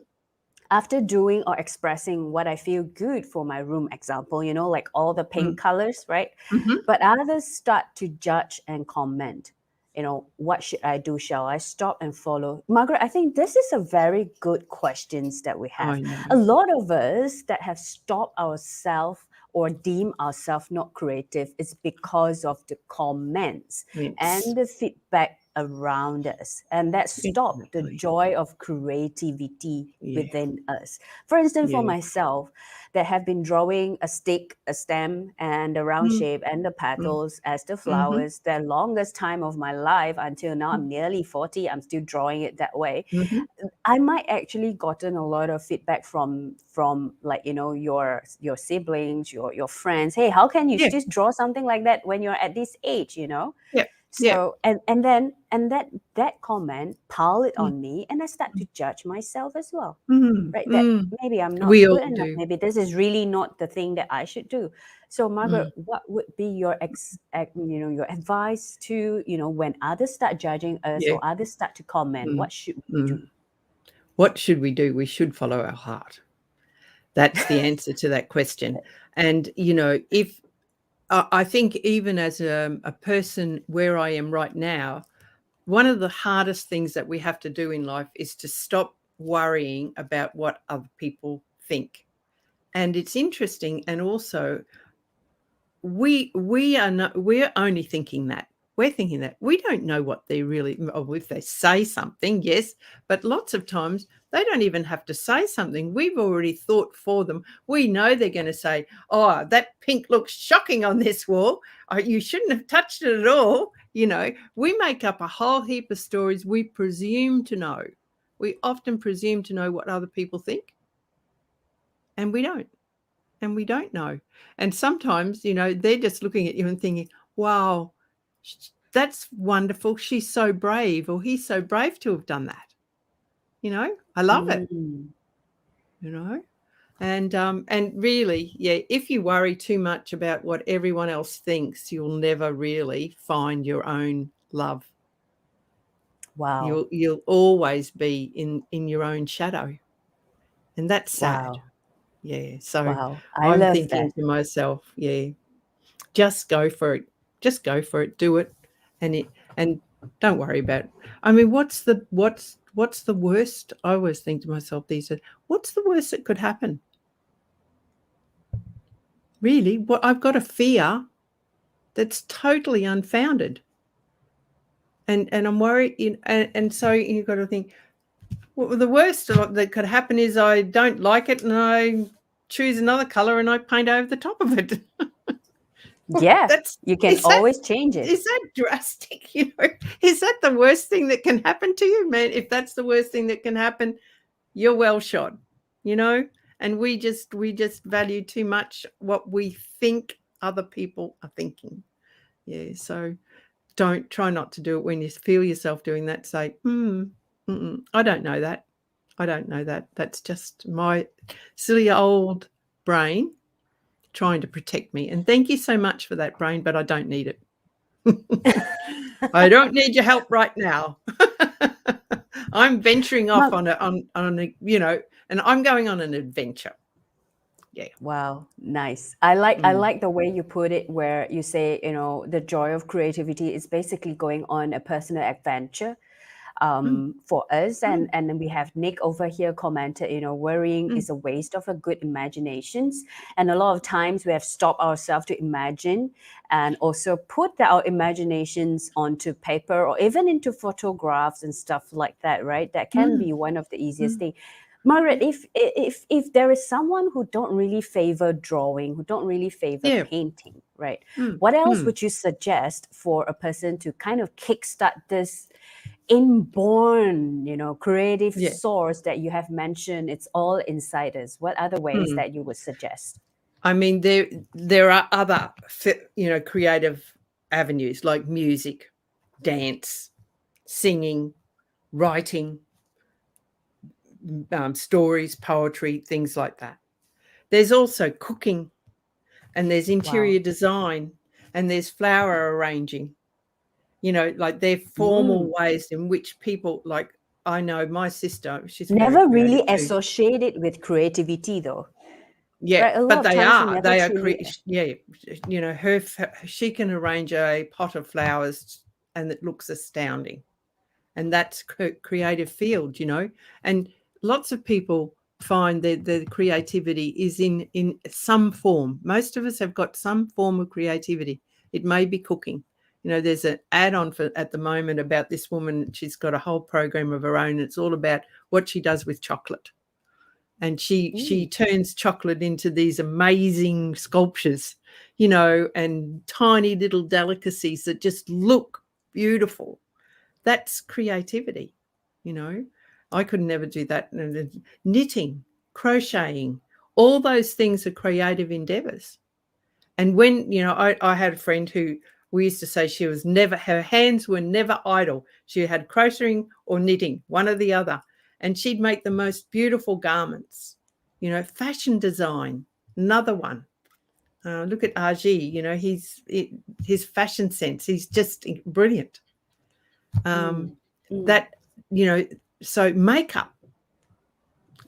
after doing or expressing what I feel good for my room, example, like all the pink colors, right? But others start to judge and comment, what should I do? Shall I stop and follow? Margaret, I think this is a very good questions that we have. A lot of us that have stopped ourselves or deem ourselves not creative is because of the comments and the feedback around us, and that stopped the joy of creativity within us. For instance, for myself, that have been drawing a stick, a stem, and the round shape and the petals as the flowers the longest time of my life until now. I'm nearly 40. I'm still drawing it that way. I might actually gotten a lot of feedback from like, your siblings, your friends. Hey, how can you still draw something like that when you're at this age? Yeah. So and that comment pile it Mm, on me, and I start to judge myself as well, mm, right? That mm. maybe I'm not We all good enough, do. maybe this is really not the thing that I should do. So Margaret, Mm, what would be your your advice to, when others start judging us yeah. or others start to comment, Mm, what should we do? mm. What should we do? We should follow our heart. That's the answer to that question. And, if I think even as a person where I am right now, one of the hardest things that we have to do in life is to stop worrying about what other people think. And it's interesting, and also we're only thinking that. We're thinking that. We don't know what they really, or if they say something, yes, but lots of times they don't even have to say something. We've already thought for them. We know they're going to say, "Oh, that pink looks shocking on this wall. Oh, you shouldn't have touched it at all." We make up a whole heap of stories. We presume to know. We often presume to know what other people think, and we don't. And we don't know. And sometimes, they're just looking at you and thinking, wow, that's wonderful. She's so brave, or he's so brave to have done that. I love it, Mm, you know. And really, yeah, if you worry too much about what everyone else thinks, you'll never really find your own love. wow. You'll always be in your own shadow. And that's sad. Wow. Yeah. So Wow, I I'm love thinking that. to myself, yeah, just go for it. Just go for it. Do it, and don't worry about it. I mean, what's the worst? I always think to myself these days, what's the worst that could happen? Really, what I've got a fear that's totally unfounded, and I'm worried. And so you've got to think, well, the worst that could happen is I don't like it, and I choose another color and I paint over the top of it. Yeah, That's you can is that always change it. is that drastic? Is that the worst thing that can happen to you, man? If that's the worst thing that can happen, you're well shot, you know. And we just value too much what we think other people are thinking. Yeah. So don't try not to do it when you feel yourself doing that. Say, I don't know that. I don't know that. That's just my silly old brain trying to protect me. And thank you so much for that, brain, but I don't need it. I don't need your help right now. I'm venturing off Mark, on a, and I'm going on an adventure. Yeah. wow, nice. I like Mm. the way you put it, where you say, the joy of creativity is basically going on a personal adventure Mm. for us. Mm. And then we have Nick over here commented, worrying Mm. is a waste of a good imaginations. And a lot of times we have stopped ourselves to imagine and also put our imaginations onto paper or even into photographs and stuff like that, right? That can Mm. be one of the easiest Mm. things. Margaret, Yeah. if there is someone who don't really favor drawing, who don't really favor Yeah. painting, right? Mm. What else Mm. would you suggest for a person to kind of kickstart this inborn, creative Yeah. source that you have mentioned? It's all inside us. What other ways Mm. that you would suggest? I mean, there are other creative avenues like music, dance, singing, writing, stories, poetry, things like that. There's also cooking, and there's Wow. interior design, and there's flower arranging. Like they're Mm. formal ways in which people, like, I know my sister, she's very Never creative really too. associate it with creativity, though, Yeah, right? A lot but of they times we are. never They are truly. yeah, she can arrange a pot of flowers and it looks astounding. And that's creative field. And lots of people find that the creativity is in some form. Most of us have got some form of creativity. It may be cooking. There's an add-on for at the moment about this woman. She's got a whole program of her own. It's all about what she does with chocolate. And she Mm. turns chocolate into these amazing sculptures, and tiny little delicacies that just look beautiful. That's creativity, you know. I could never do that. Knitting, crocheting, all those things are creative endeavors. And when, I had a friend who we used to say she was never, her hands were never idle. She had crocheting or knitting, one or the other. And she'd make the most beautiful garments. You know, fashion design, another one. Look at RG, you know, his fashion sense, he's just brilliant. That, you know, so makeup,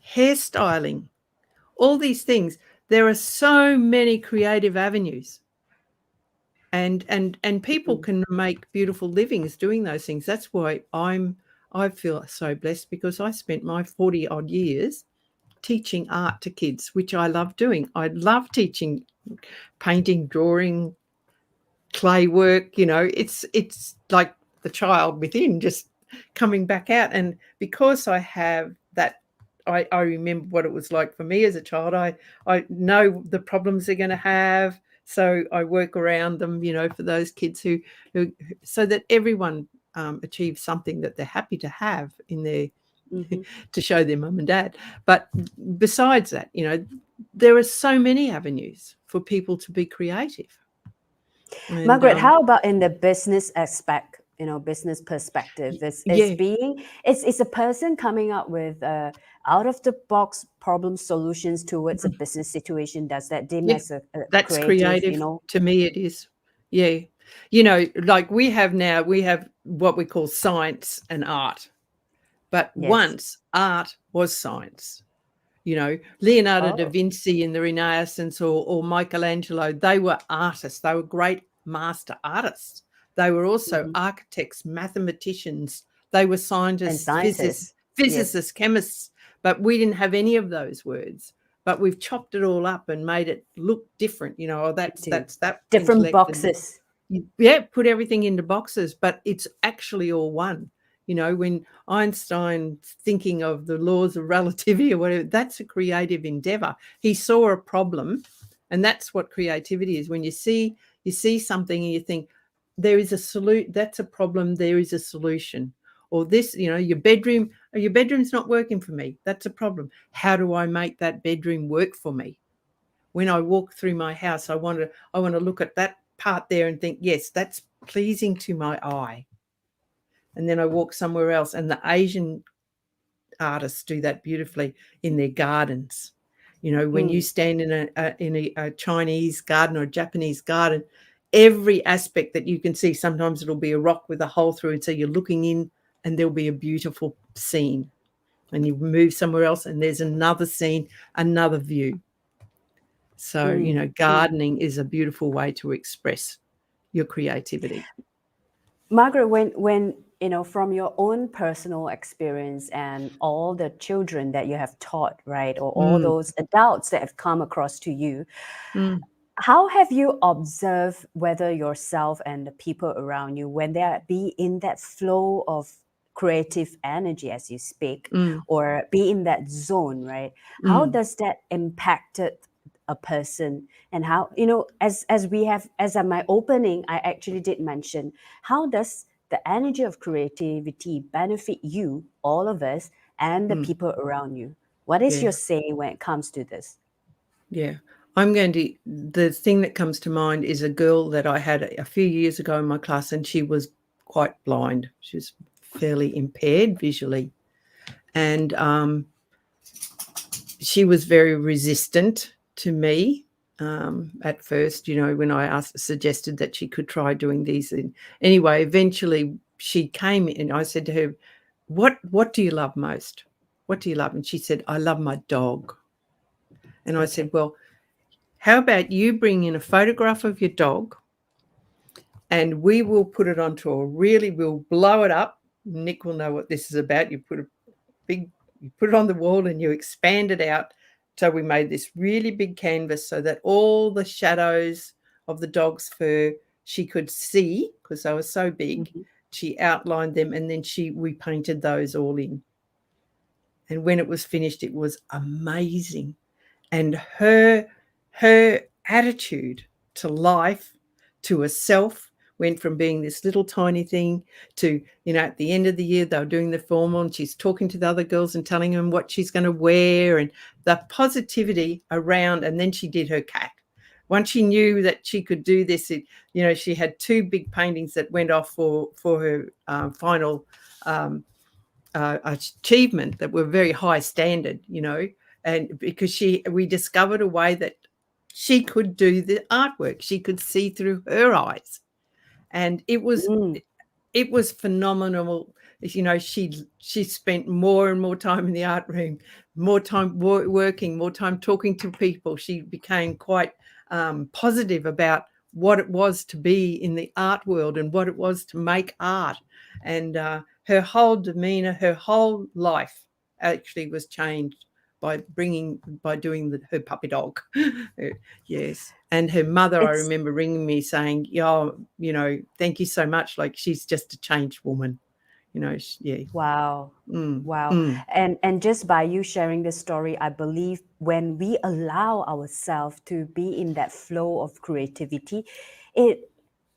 hairstyling, all these things. There are so many creative avenues. And people can make beautiful livings doing those things. That's why I feel so blessed, because I spent my 40 odd years teaching art to kids, which I love doing. I love teaching painting, drawing, clay work. You know, it's like the child within just coming back out. And because I have that, I remember what it was like for me as a child. I know the problems they're going to have, so I work around them, you know, for those kids who so that everyone achieves something that they're happy to have in their to show their mum and dad. But besides that, you know, there are so many avenues for people to be creative. And, Margaret, how about in the business aspect? You know, business perspective. It's a person coming up with out of the box problem solutions towards a business situation. Does that deem as a that's creative? You know, to me it is. Yeah, you know, like we have what we call science and art, but once art was science. You know, Leonardo da Vinci in the Renaissance, or Michelangelo, they were artists. They were great master artists. They were also architects, mathematicians. They were scientists, physicists, chemists. But we didn't have any of those words. But we've chopped it all up and made it look different. You know, that's that different boxes. Yeah, put everything into boxes, but it's actually all one. You know, when Einstein thinking of the laws of relativity or whatever, that's a creative endeavor. He saw a problem, and that's what creativity is. When you see something and you think there is a solution, that's a problem, there is a solution. Or this, you know, your bedroom's not working for me. That's a problem. How do I make that bedroom work for me? When I walk through my house, I want to look at that part there and think, yes, that's pleasing to my eye. And then I walk somewhere else, and the Asian artists do that beautifully in their gardens. You know, when you stand in a Chinese garden or a Japanese garden, every aspect that you can see, sometimes it'll be a rock with a hole through it, so you're looking in and there'll be a beautiful scene. And you move somewhere else and there's another scene, another view. So, you know, gardening is a beautiful way to express your creativity. Margaret, when you know, from your own personal experience and all the children that you have taught, right, or all those adults that have come across to you, how have you observed whether yourself and the people around you, when they be in that flow of creative energy, as you speak, or be in that zone, right? How does that impact a person? And how, you know, as at my opening, I actually did mention, how does the energy of creativity benefit you, all of us, and the people around you? What is your say when it comes to this? Yeah. The thing that comes to mind is a girl that I had a few years ago in my class, and she was quite blind. She was fairly impaired visually. And she was very resistant to me at first, you know, when I suggested that she could try doing these. Anyway, eventually she came in and I said to her, what do you love most? What do you love? And she said, I love my dog. And I said, well, how about you bring in a photograph of your dog and we will put it onto we'll blow it up. Nick will know what this is about. You put it on the wall and you expand it out. So we made this really big canvas so that all the shadows of the dog's fur she could see, because they were so big. She outlined them, and then we painted those all in. And when it was finished, it was amazing. And her attitude to life, to herself, went from being this little tiny thing to, you know, at the end of the year, they were doing the formal and she's talking to the other girls and telling them what she's going to wear and the positivity around. And then she did her cat. once she knew that she could do this, she had 2 big paintings that went off for her final achievement that were very high standard, and because we discovered a way that she could do the artwork. She could see through her eyes, and it was phenomenal. She spent more and more time in the art room, more time working, more time talking to people. She became quite positive about what it was to be in the art world and what it was to make art. And her whole demeanor, her whole life actually was changed by doing her puppy dog. Yes. And her mother, I remember ringing me saying, thank you so much. Like, she's just a changed woman, yeah. Wow. Wow. And just by you sharing this story, I believe when we allow ourselves to be in that flow of creativity, it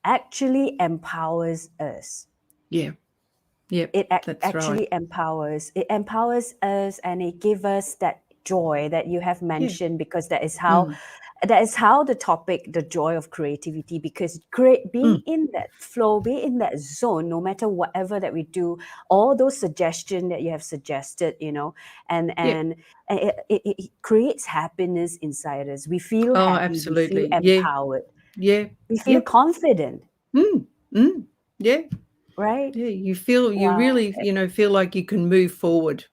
actually empowers us. Yeah. Yeah. It That's actually right. empowers. It empowers us, and it gives us that joy that you have mentioned, because that is how the topic, the joy of creativity, because being in that flow, being in that zone, no matter whatever that we do, all those suggestions that you have suggested, and it creates happiness inside us. We feel Oh, happy, we feel absolutely. Yeah. empowered, Yeah. we feel Yep. confident, Yeah. right? Yeah. You Wow. really, feel like you can move forward.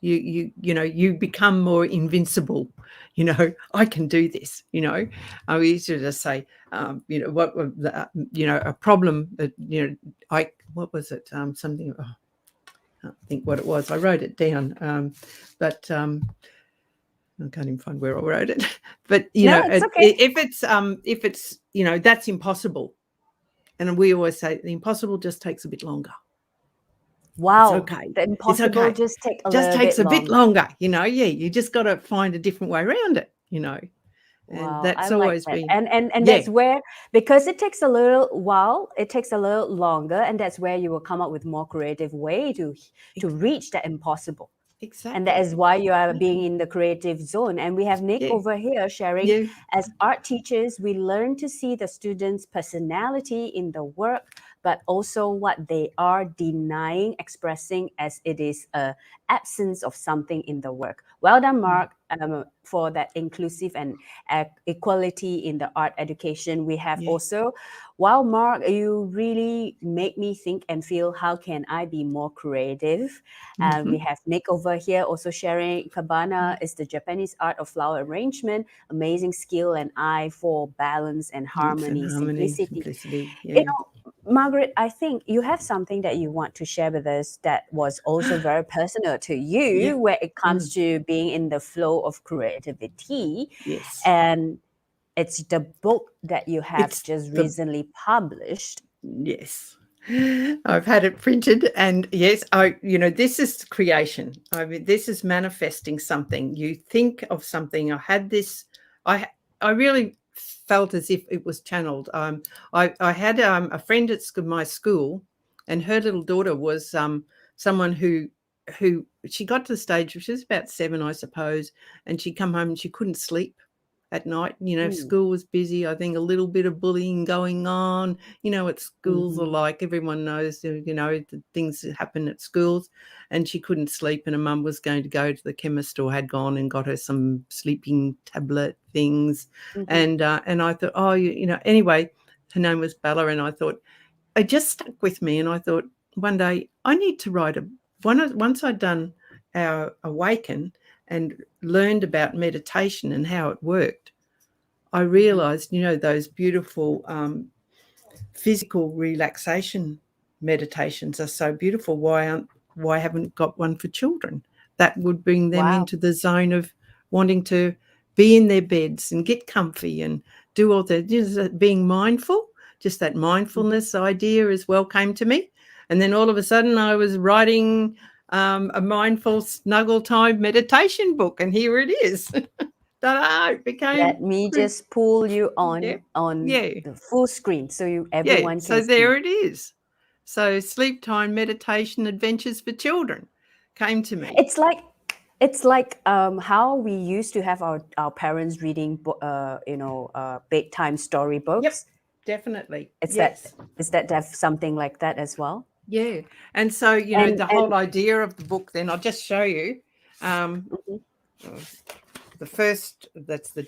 You become more invincible. I can do this. I used to just say, what a problem that, what was it? Something. Oh, I can't think what it was. I wrote it down, but I can't even find where I wrote it. But No, it's okay. if it's that's impossible, and we always say the impossible just takes a bit longer. Wow. It's okay. The It's impossible okay. just take a Just little takes bit a bit longer. longer. Yeah, you just got to find a different way around it. And Wow, I that's like always that. been, And yeah, that's where, because it takes a little while, it takes a little longer, and that's where you will come up with more creative way to reach that impossible. And that exactly. is why you are being in the creative zone. And we have Nick Yeah, over here sharing, yeah, as art teachers, we learn to see the students' personality in the work, but also what they are denying, expressing as it is a absence of something in the work. Well done, Mark, for that inclusive and equality in the art education. We have yeah. also, wow, Mark, you really make me think and feel, how can I be more creative? And we have Nick over here also sharing, Kabana is the Japanese art of flower arrangement, amazing skill and eye for balance and Yes, and harmony, harmony, simplicity. simplicity. Yeah. Margaret, I think you have something that you want to share with us that was also very personal to Yeah. you, where it comes to being in the flow of creativity. Yes. And it's the book that you have It's just the recently published. Yes. I've had it printed, and yes, this is creation. I mean, this is manifesting something. You think of something. I really felt as if it was channeled. I had a friend at my school, and her little daughter was someone who she got to the stage, which was about 7, I suppose, and she'd come home and she couldn't sleep at night. School was busy. I think a little bit of bullying going on. What schools are like. Everyone knows, the things that happen at schools. And she couldn't sleep, and her mum was going to go to the chemist, or had gone and got her some sleeping tablet things. And I thought, anyway, her name was Bella, and I thought, it just stuck with me. And I thought, one day I need to write once I'd done our Awaken and learned about meditation and how it worked, I realized, those beautiful physical relaxation meditations are so beautiful. Why haven't got one for children? That would bring them Wow. into the zone of wanting to be in their beds and get comfy and do all the, being mindful. Just that mindfulness idea as well came to me. And then all of a sudden I was writing a mindful snuggle time meditation book, and here it is. It became. Let me just pull you Yeah, on yeah, the full screen so yeah. everyone So can see. there it is. So sleep time meditation adventures for children came to me. It's like It's like how we used to have our parents reading, bedtime Yep, storybooks. definitely. It's that Yes. is that def- something like that as well? Yeah. And so, the And whole idea of the book, then I'll just show you. Um, mhm. the first, that's the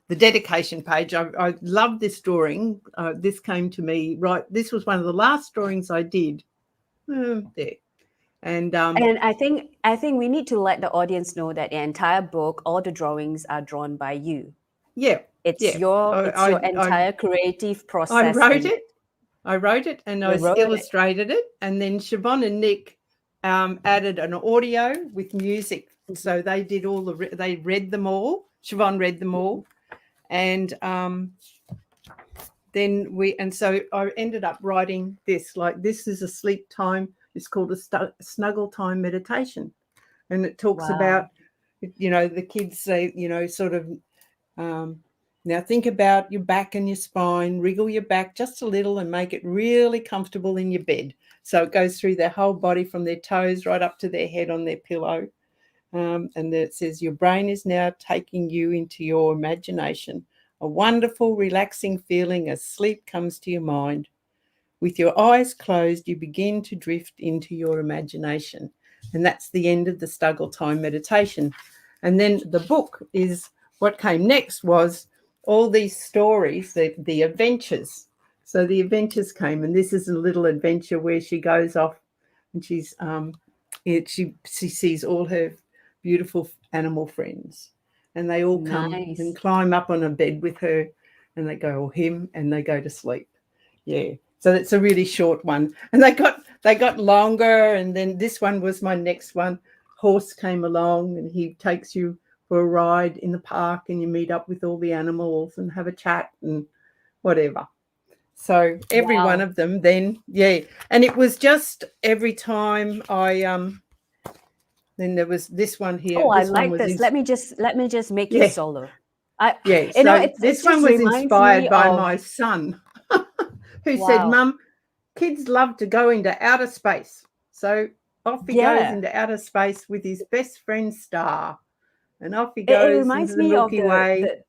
dedication page. I love this drawing. This came to me, right. This was one of the last drawings I did. There. And And I think we need to let the audience know that the entire book, all the drawings are drawn by you. yeah, It's yeah. your entire creative I process, wrote and it. I wrote it and you I wrote it. illustrated it. And then Siobhan and Nick added an audio with music. Mhm, So they did they read them all. Siobhan read them mhm. all. And so I ended up writing this, like, this is a sleep time. It's called a snuggle time meditation. And it talks about, Wow. the kids say, sort of, now think about your back and your spine, wriggle your back just a little and make it really comfortable in your bed. So it goes through their whole body from their toes right up to their head on their pillow. And then it says, your brain is now taking you into your imagination. A wonderful, relaxing feeling as sleep comes to your mind. With your eyes closed, you begin to drift into your imagination. And that's the end of the Snuggle Time meditation. And then the book is, what came next was all these stories, the adventures. So the adventures came, and this is a little adventure where she goes off and she sees all her beautiful animal friends, and they all come and Nice. climb up on a bed with her, and they go, or him, and they go to sleep. Yeah. So it's a really short one. And they got longer, and then this one was my next one. Horse came along and he takes you for a ride in the park, and you meet up with all the animals and have a chat and whatever. So every one Wow. of them then, yeah. And it was just every time then there was this one here. Oh, I This one like was this. Let me just make you yeah, solo. I, yeah. you know, So it this one just was reminds inspired me by of my son who said, wow. Mum, kids love to go into outer space. So off he goes Yeah. into outer space with his best friend Star. And off he It goes into reminds the me of Milky the Way. the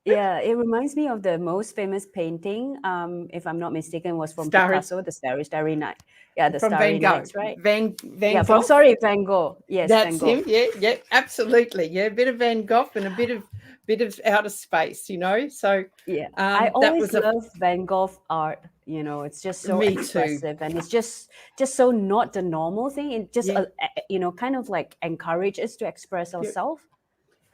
yeah, it reminds me of the most famous painting, if I'm not mistaken, was from Starry Picasso, the Starry Night. Yeah, the from Van Starry Gogh. Nights, right? Van Yeah, from Gogh. sorry, Van Gogh. Yes, Van That's him. Gogh. Yeah, yeah, absolutely. Yeah, a bit of Van Gogh and a bit of outer space, Yeah, I always that was a love Van Gogh art. It's just so me too. expressive, and it's just so not the normal thing. It just Yeah. kind of like encourages to express Yeah. ourselves.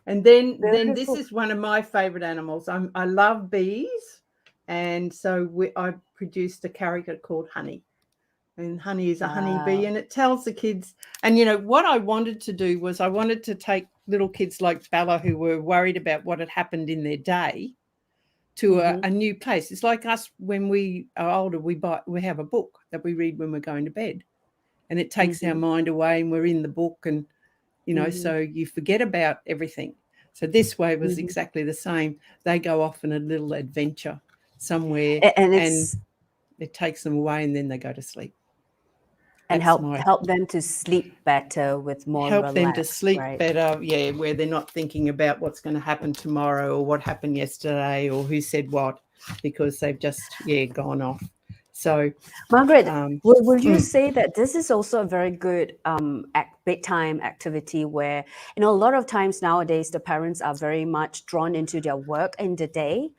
And then this Beautiful. is one of my favorite animals. I love bees, and so I produced a character called Honey. And Honey is a honeybee, Wow. and it tells the kids. And what I wanted to do was I wanted to take little kids like Bella, who were worried about what had happened in their day, to Mm-hmm. a new place. It's like us when we are older, we have a book that we read when we're going to bed, and it takes our Mm-hmm. mind away, and we're in the book, and Mm-hmm. so you forget about everything. So this way was Mm-hmm. exactly the same. They go off on a little adventure somewhere, And and it's it takes them away, and then they go to sleep. and That's help my help them to sleep better with more help them to relaxed, sleep right? better. Yeah, where they're not thinking about what's going to happen tomorrow or what happened yesterday or who said what, because they've just gone off. So Margaret, um, would you mm, say that this is also a very good bedtime activity where, a lot of times nowadays the parents are very much drawn into their work in the day.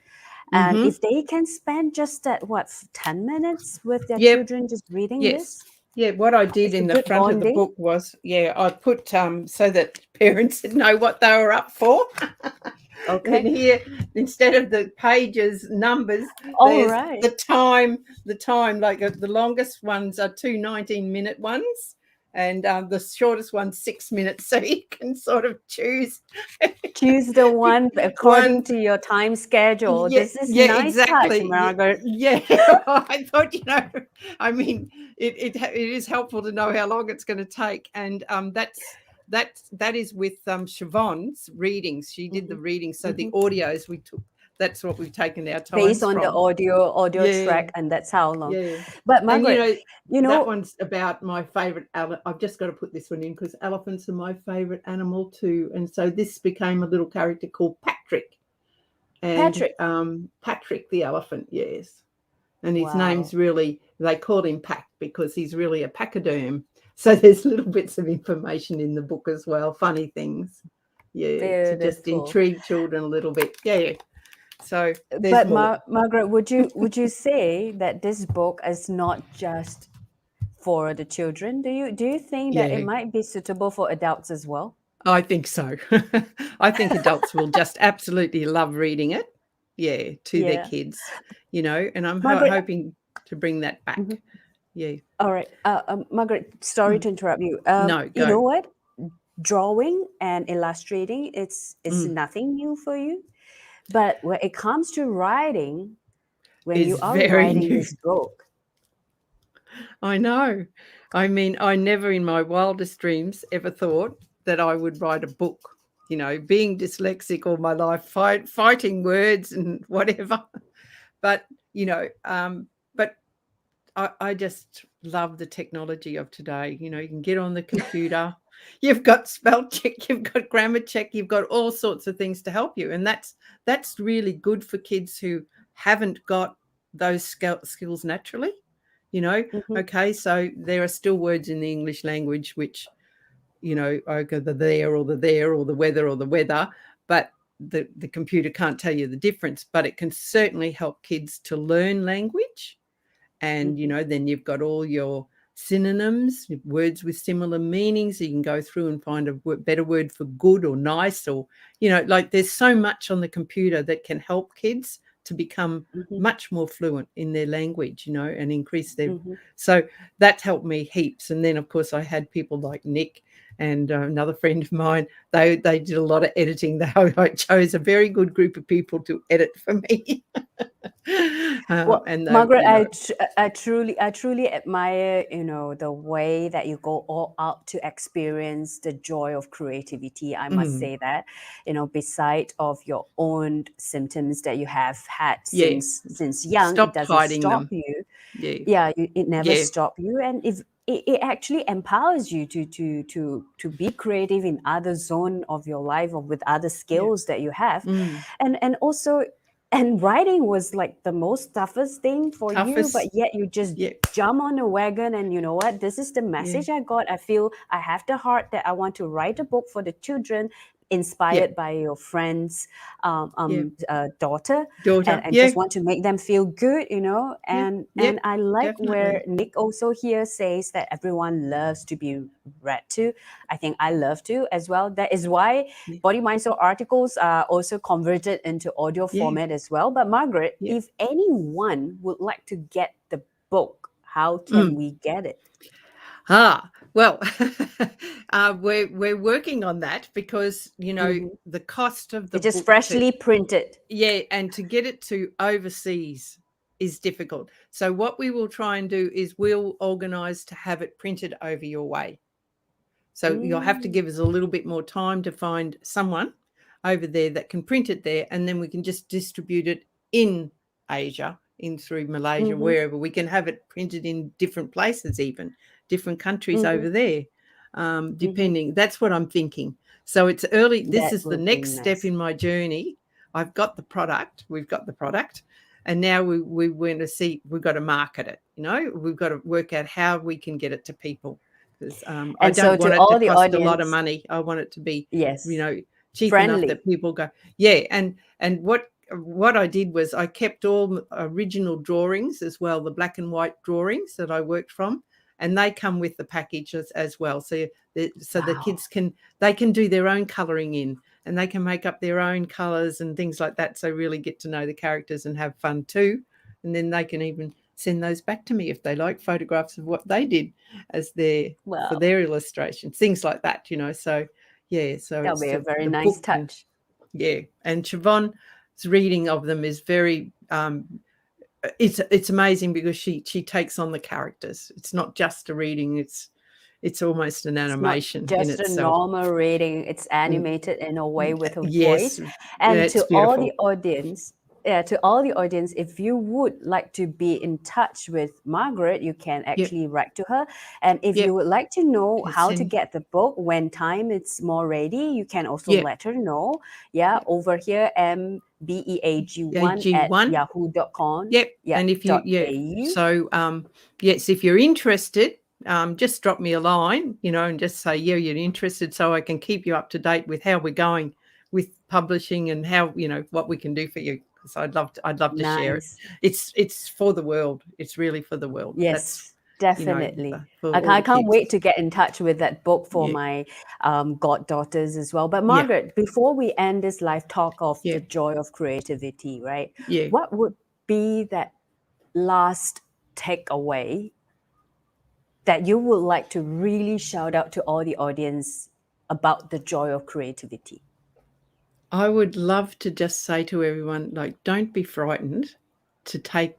And mm-hmm, if they can spend just that, 10 minutes with their yep, children just reading yes. this, Yeah, what I did it's a in the good front of the bonding. book was, I put so that parents would know what they were up for. And Okay. here, instead of the pages numbers, All there's right. the time, like the longest ones are 2 19-minute ones, and the shortest one's 6 minutes. So you can sort of choose Choose the one according one. to your time schedule. Yeah, This is yeah, nice touch, exactly. Margaret. Yeah, I thought, I mean, it is helpful to know how long it's going to take, and that is with Siobhan's readings. She did the Hmm. readings, so the Hmm. audios we took. That's what we've taken our based times on the from. audio Yeah, track, and that's how long. yeah. But And Margaret, you that know, one's about my favorite. I've just got to put this one in because elephants are my favorite animal too. And so this became a little character called Patrick, and Patrick. Patrick the elephant. Yes, and his Wow, name's really, they called him Pack because he's really a pachyderm. So there's little bits of information in the book as well, funny things. Yeah, to just beautiful. intrigue children a little bit. Yeah. So there's But more. Margaret, would you say that this book is not just for the children? Do you think that it Yeah, might be suitable for adults as well? I think so. I think adults will just absolutely love reading it. Yeah, to their Yeah, kids, and I'm Margaret. hoping to bring that back. Mhm. Yeah. All right, Margaret. Sorry Mm. to interrupt you. No, You know go. what? Drawing and illustrating, it's Mm. nothing new for you. But when it comes to writing, when Is you are very writing new. this book, I know. I mean, I never in my wildest dreams ever thought that I would write a book. Being dyslexic all my life, fighting words and whatever. But but I just love the technology of today. You can get on the computer, you've got spell check, you've got grammar check, you've got all sorts of things to help you, and that's really good for kids who haven't got those skills naturally. mhm, Okay, so there are still words in the English language which, okay, the there or the weather, but the computer can't tell you the difference, but it can certainly help kids to learn language. And mhm, then you've got all your synonyms, words with similar meanings. You can go through and find a better word for good or nice, or like there's so much on the computer that can help kids to become mhm, much more fluent in their language, and increase their. mhm. So that helped me heaps. And then of course I had people like Nick and another friend of mine. They did a lot of editing. I chose a very good group of people to edit for me. Well, And they, Margaret, I truly admire, the way that you go all out to experience the joy of creativity. I must mm, say that, beside of your own symptoms that you have had yeah, since young, it stopped doesn't hiding stop them. you. Yeah, Yeah, it never yeah, stop you, and if it actually empowers you to be creative in other zone of your life or with other yeah. skills that you have, Mm. and also, and writing was like the most toughest thing for you, but Toughest. yet you just Yeah, jump on the wagon, and you know what, this is the yeah, message I got. I feel I have the heart that I want to write a book for the children, yeah, inspired by your friend's yeah. daughter, and, Daughter. and Yeah, just want to make them feel good, yeah, and yeah, and I like where definitely. Nick also here says that everyone loves to be read to. I think I love to as well. That is why Yeah, Body Mind Soul articles are also converted into audio yeah, format as well. But Margaret, yeah. if anyone would like to get the book, how can Mm. we get it? Well, we're working on that because Hmm. the cost of the It's just book to. freshly printed. Yeah, and to get it to overseas is difficult. So what we will try and do is we'll organise to have it printed over your way. So you'll have to Mm, give us a little bit more time to find someone over there that can print it there, and then we can just distribute it in Asia, in through Malaysia, mm-hmm, wherever. We can have it printed in different places, even different countries mm-hmm, over there, mm-hmm. depending. That's what I'm thinking. So it's early. This That is the would be next step nice. in my journey. I've got the product. We've got the product. And now we want to see, we've got to market it. We've got to work out how we can get it to people, because I And don't so want to it to all the cost a lot of audience, money. I want it to be, you yes, know, cheap enough friendly. that people go, yeah. And what I did was I kept all original drawings as well, the black and white drawings that I worked from, and they come with the package as well. So the Wow. kids can do their own colouring in, and they can make up their own colours and things like that. So really get to know the characters and have fun too. And then they can even send those back to me if they like photographs of what they did as for Well, their illustrations, things like that. So yeah, so that'll it's be a very the nice book can, touch. yeah. And Siobhan's reading of them is very it's amazing because she takes on the characters. It's not just a reading, it's almost an It's not animation in just a itself. normal reading, it's Mm, animated in a way with a yes, voice. And it's to all the beautiful. audience, to all the audience, if you would like to be in touch with Margaret, you can Yep. actually write to her. And if Yep. you would like to know Yeah, how to send. get the book when time it's more ready, you can also Yep. let her know. Yeah, Yep. over here, mbeag1 at AG1. yahoo.com. Yep. Yeah, And if you, dot yeah, au. so yes, if you're interested, just drop me a line, and just say, yeah, you're interested, so I can keep you up to date with how we're going with publishing and how, what we can do for you. Because I'd love to share it. Nice. It's for the world. It's really for the world. That's, Yes, definitely. for I all the can't kids. wait to get in touch with that book for Yeah. my goddaughters as well. But Yeah. Margaret, before we end this live talk of Yeah. the joy of creativity, right? Yeah. What would be that last takeaway that you would like to really shout out to all the audience about the joy of creativity? I would love to just say to everyone, like, don't be frightened to take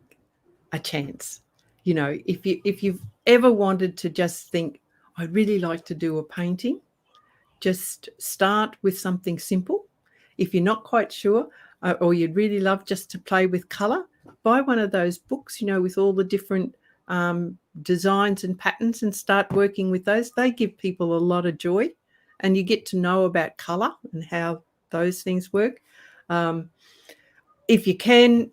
a chance. If you've ever wanted to just think, I'd really like to do a painting, just start with something simple. If you're not quite sure, or you'd really love just to play with color, buy one of those books, with all the different designs and patterns, and start working with those. They give people a lot of joy, and you get to know about color and how those things work. If you can,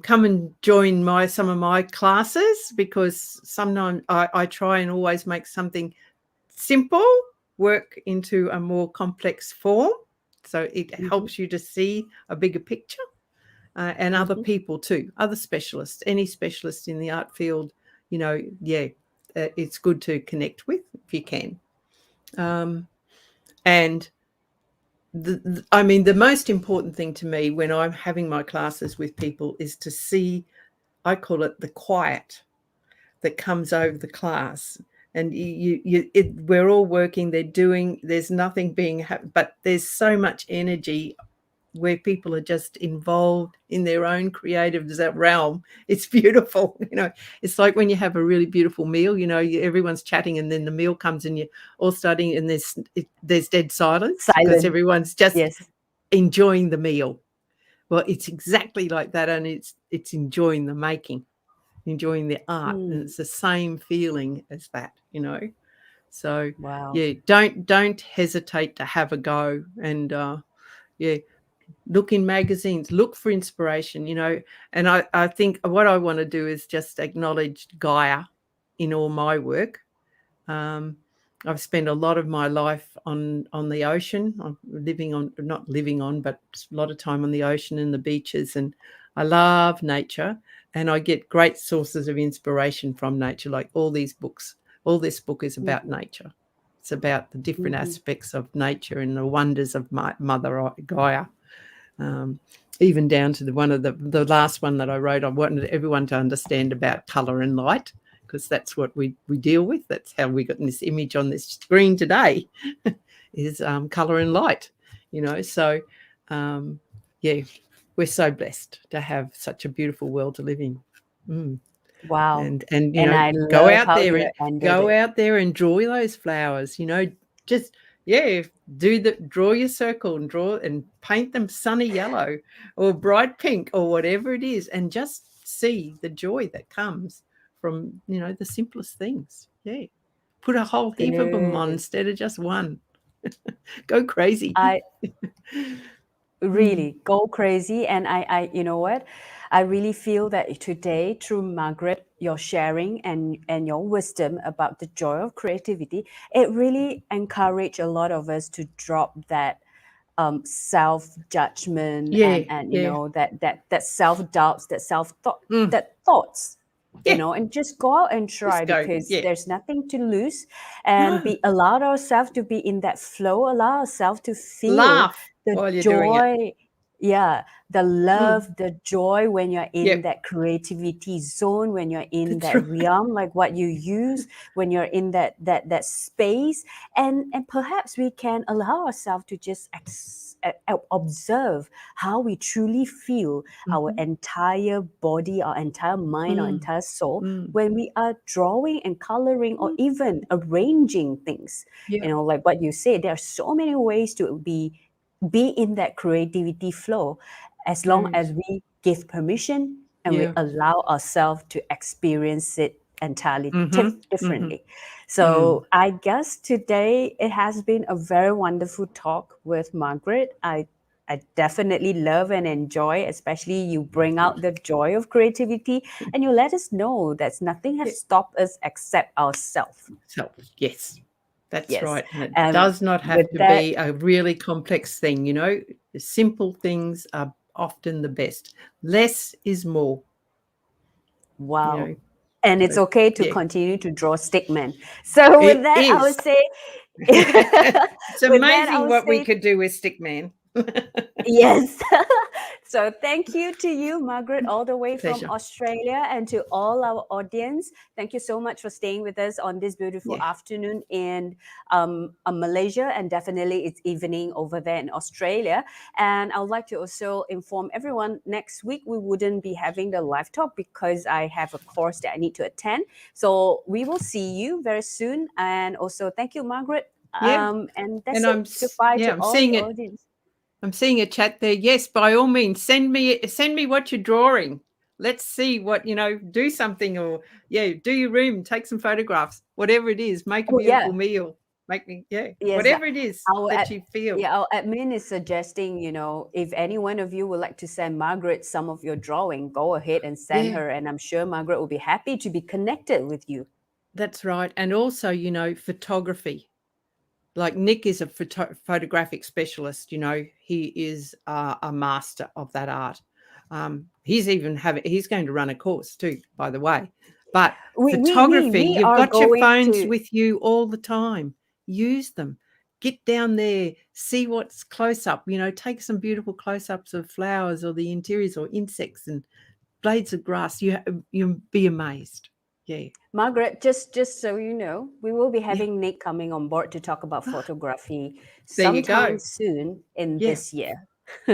come and join some of my classes, because sometimes I try and always make something simple work into a more complex form. So it helps you to see a bigger picture, and other people too, other specialists, any specialist in the art field, it's good to connect with if you can. And the most important thing to me when I'm having my classes with people is to see, I call it the quiet that comes over the class. And we're all working, there's nothing being, but there's so much energy where people are just involved in their own creative realm. It's beautiful. It's like when you have a really beautiful meal, everyone's chatting, and then the meal comes and you're all studying, and there's dead silence because Silent. everyone's just Yes. enjoying the meal. Well, it's exactly like that, and it's enjoying the making, enjoying the art, and it's the same feeling as that. So Wow. yeah, don't hesitate to have a go, and look in magazines, look for inspiration, and I think what I want to do is just acknowledge Gaia in all my work. I've spent a lot of my life on the ocean. I'm not living on, but a lot of time on the ocean and the beaches, and I love nature, and I get great sources of inspiration from nature, like all these books. All this book is about nature. It's about the different aspects of nature and the wonders of Mother Gaia. Even down to the last one that I wrote, I wanted everyone to understand about colour and light, because that's what we deal with. That's how we got this image on this screen today is colour and light, So, yeah, we're so blessed to have such a beautiful world to live in. Wow. And I go love out how there you and ended it. enjoy those flowers, just draw your circle and draw and paint them sunny yellow or bright pink or whatever it is, and just see the joy that comes from the simplest things. Put a whole heap of them on Good. instead of just one. Go crazy. I really go crazy. And you know what? I really feel that today, through Margaret, your sharing and your wisdom about the joy of creativity, it really encouraged a lot of us to drop that self judgment Yeah, and yeah. that self doubts, that self thought, Mm. that thoughts. Yeah. And just go out and try, Just go. because Yeah. there's nothing to lose, and No. allow ourselves to be in that flow, allow ourselves to feel Laugh the while you're doing it. joy, the love, the joy when you're in Yep. that creativity zone, when you're in That's that right. realm, like what you use, when you're in that space, and perhaps we can allow ourselves to just observe how we truly feel, our entire body, our entire mind, our entire soul, when we are drawing and coloring or even arranging things. Yeah. Like what you say, there are so many ways to be in that creativity flow. as long as we give permission and we allow ourselves to experience it entirely differently. So I guess today it has been a very wonderful talk with Margaret. I definitely love and enjoy, especially you bring out the joy of creativity and you let us know that nothing has stopped us except ourselves. So, yes, that's Yes. right. And it does not have to be a really complex thing, you know. The simple things are often the best. Less is more. Wow. You know? And it's okay to continue to draw stickmen. So with that, I would say it's amazing what we could do with stickman. Yes. So thank you to you, Margaret, all the way Pleasure. from Australia, and to all our audience. Thank you so much for staying with us on this beautiful afternoon in Malaysia, and definitely it's evening over there in Australia. And I would like to also inform everyone, next week we wouldn't be having the live talk because I have a course that I need to attend. So we will see you very soon. And also thank you, Margaret. And that's it. Goodbye to all the audience. I'm seeing a chat there. Yes, by all means, send me what you're drawing. Let's see what, you know, do something, or do your room, take some photographs, whatever it is, make a beautiful meal, make me, whatever it is that you feel. Yeah, our admin is suggesting, you know, if any one of you would like to send Margaret some of your drawing, go ahead and send her. And I'm sure Margaret will be happy to be connected with you. That's right. And also, you know, photography. Like Nick is a photographic specialist, you know, he is a master of that art. He's going to run a course too, by the way. But photography, you've got your phones with you all the time. Use them. Get down there, see what's close up, you know, take some beautiful close-ups of flowers or the interiors or insects and blades of grass. You'll be amazed. Yeah. Margaret, just so you know, we will be having Nick coming on board to talk about photography sometime soon in this year.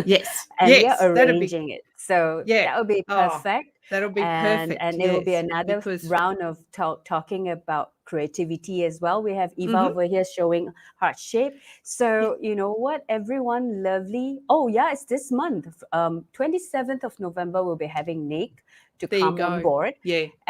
Yes. And we are arranging it. So that will be perfect. That'll be perfect. And it will be another round of talking about creativity as well. We have Eva over here showing heart shape. So you know what, everyone lovely. Oh yeah, it's this month. 27th of November, we'll be having Nick to come on board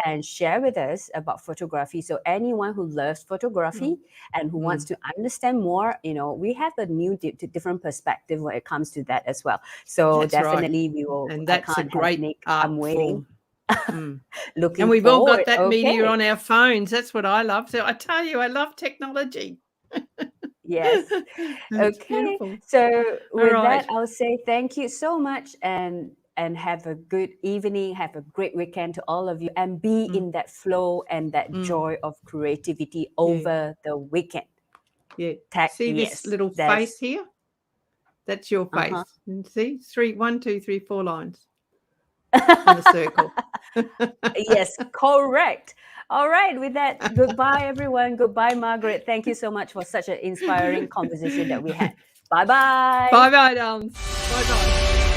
and share with us about photography. So anyone who loves photography and who wants to understand more, you know, we have a new different perspective when it comes to that as well. So definitely we will. And that's a great Nick. I'm waiting. Looking and we've forward. all got that media on our phones. That's what I love. So I tell you, I love technology. Yes. Okay. Beautiful. So with that, I'll say thank you so much and have a good evening, have a great weekend to all of you, and be in that flow and that joy of creativity over the weekend. Yeah. See this little face here? That's your face. See? 1, 2, 3, 4 lines in a circle. Yes, correct. All right, with that, goodbye, everyone. Goodbye, Margaret. Thank you so much for such an inspiring conversation that we had. Bye-bye. Bye-bye, darlings. Bye-bye.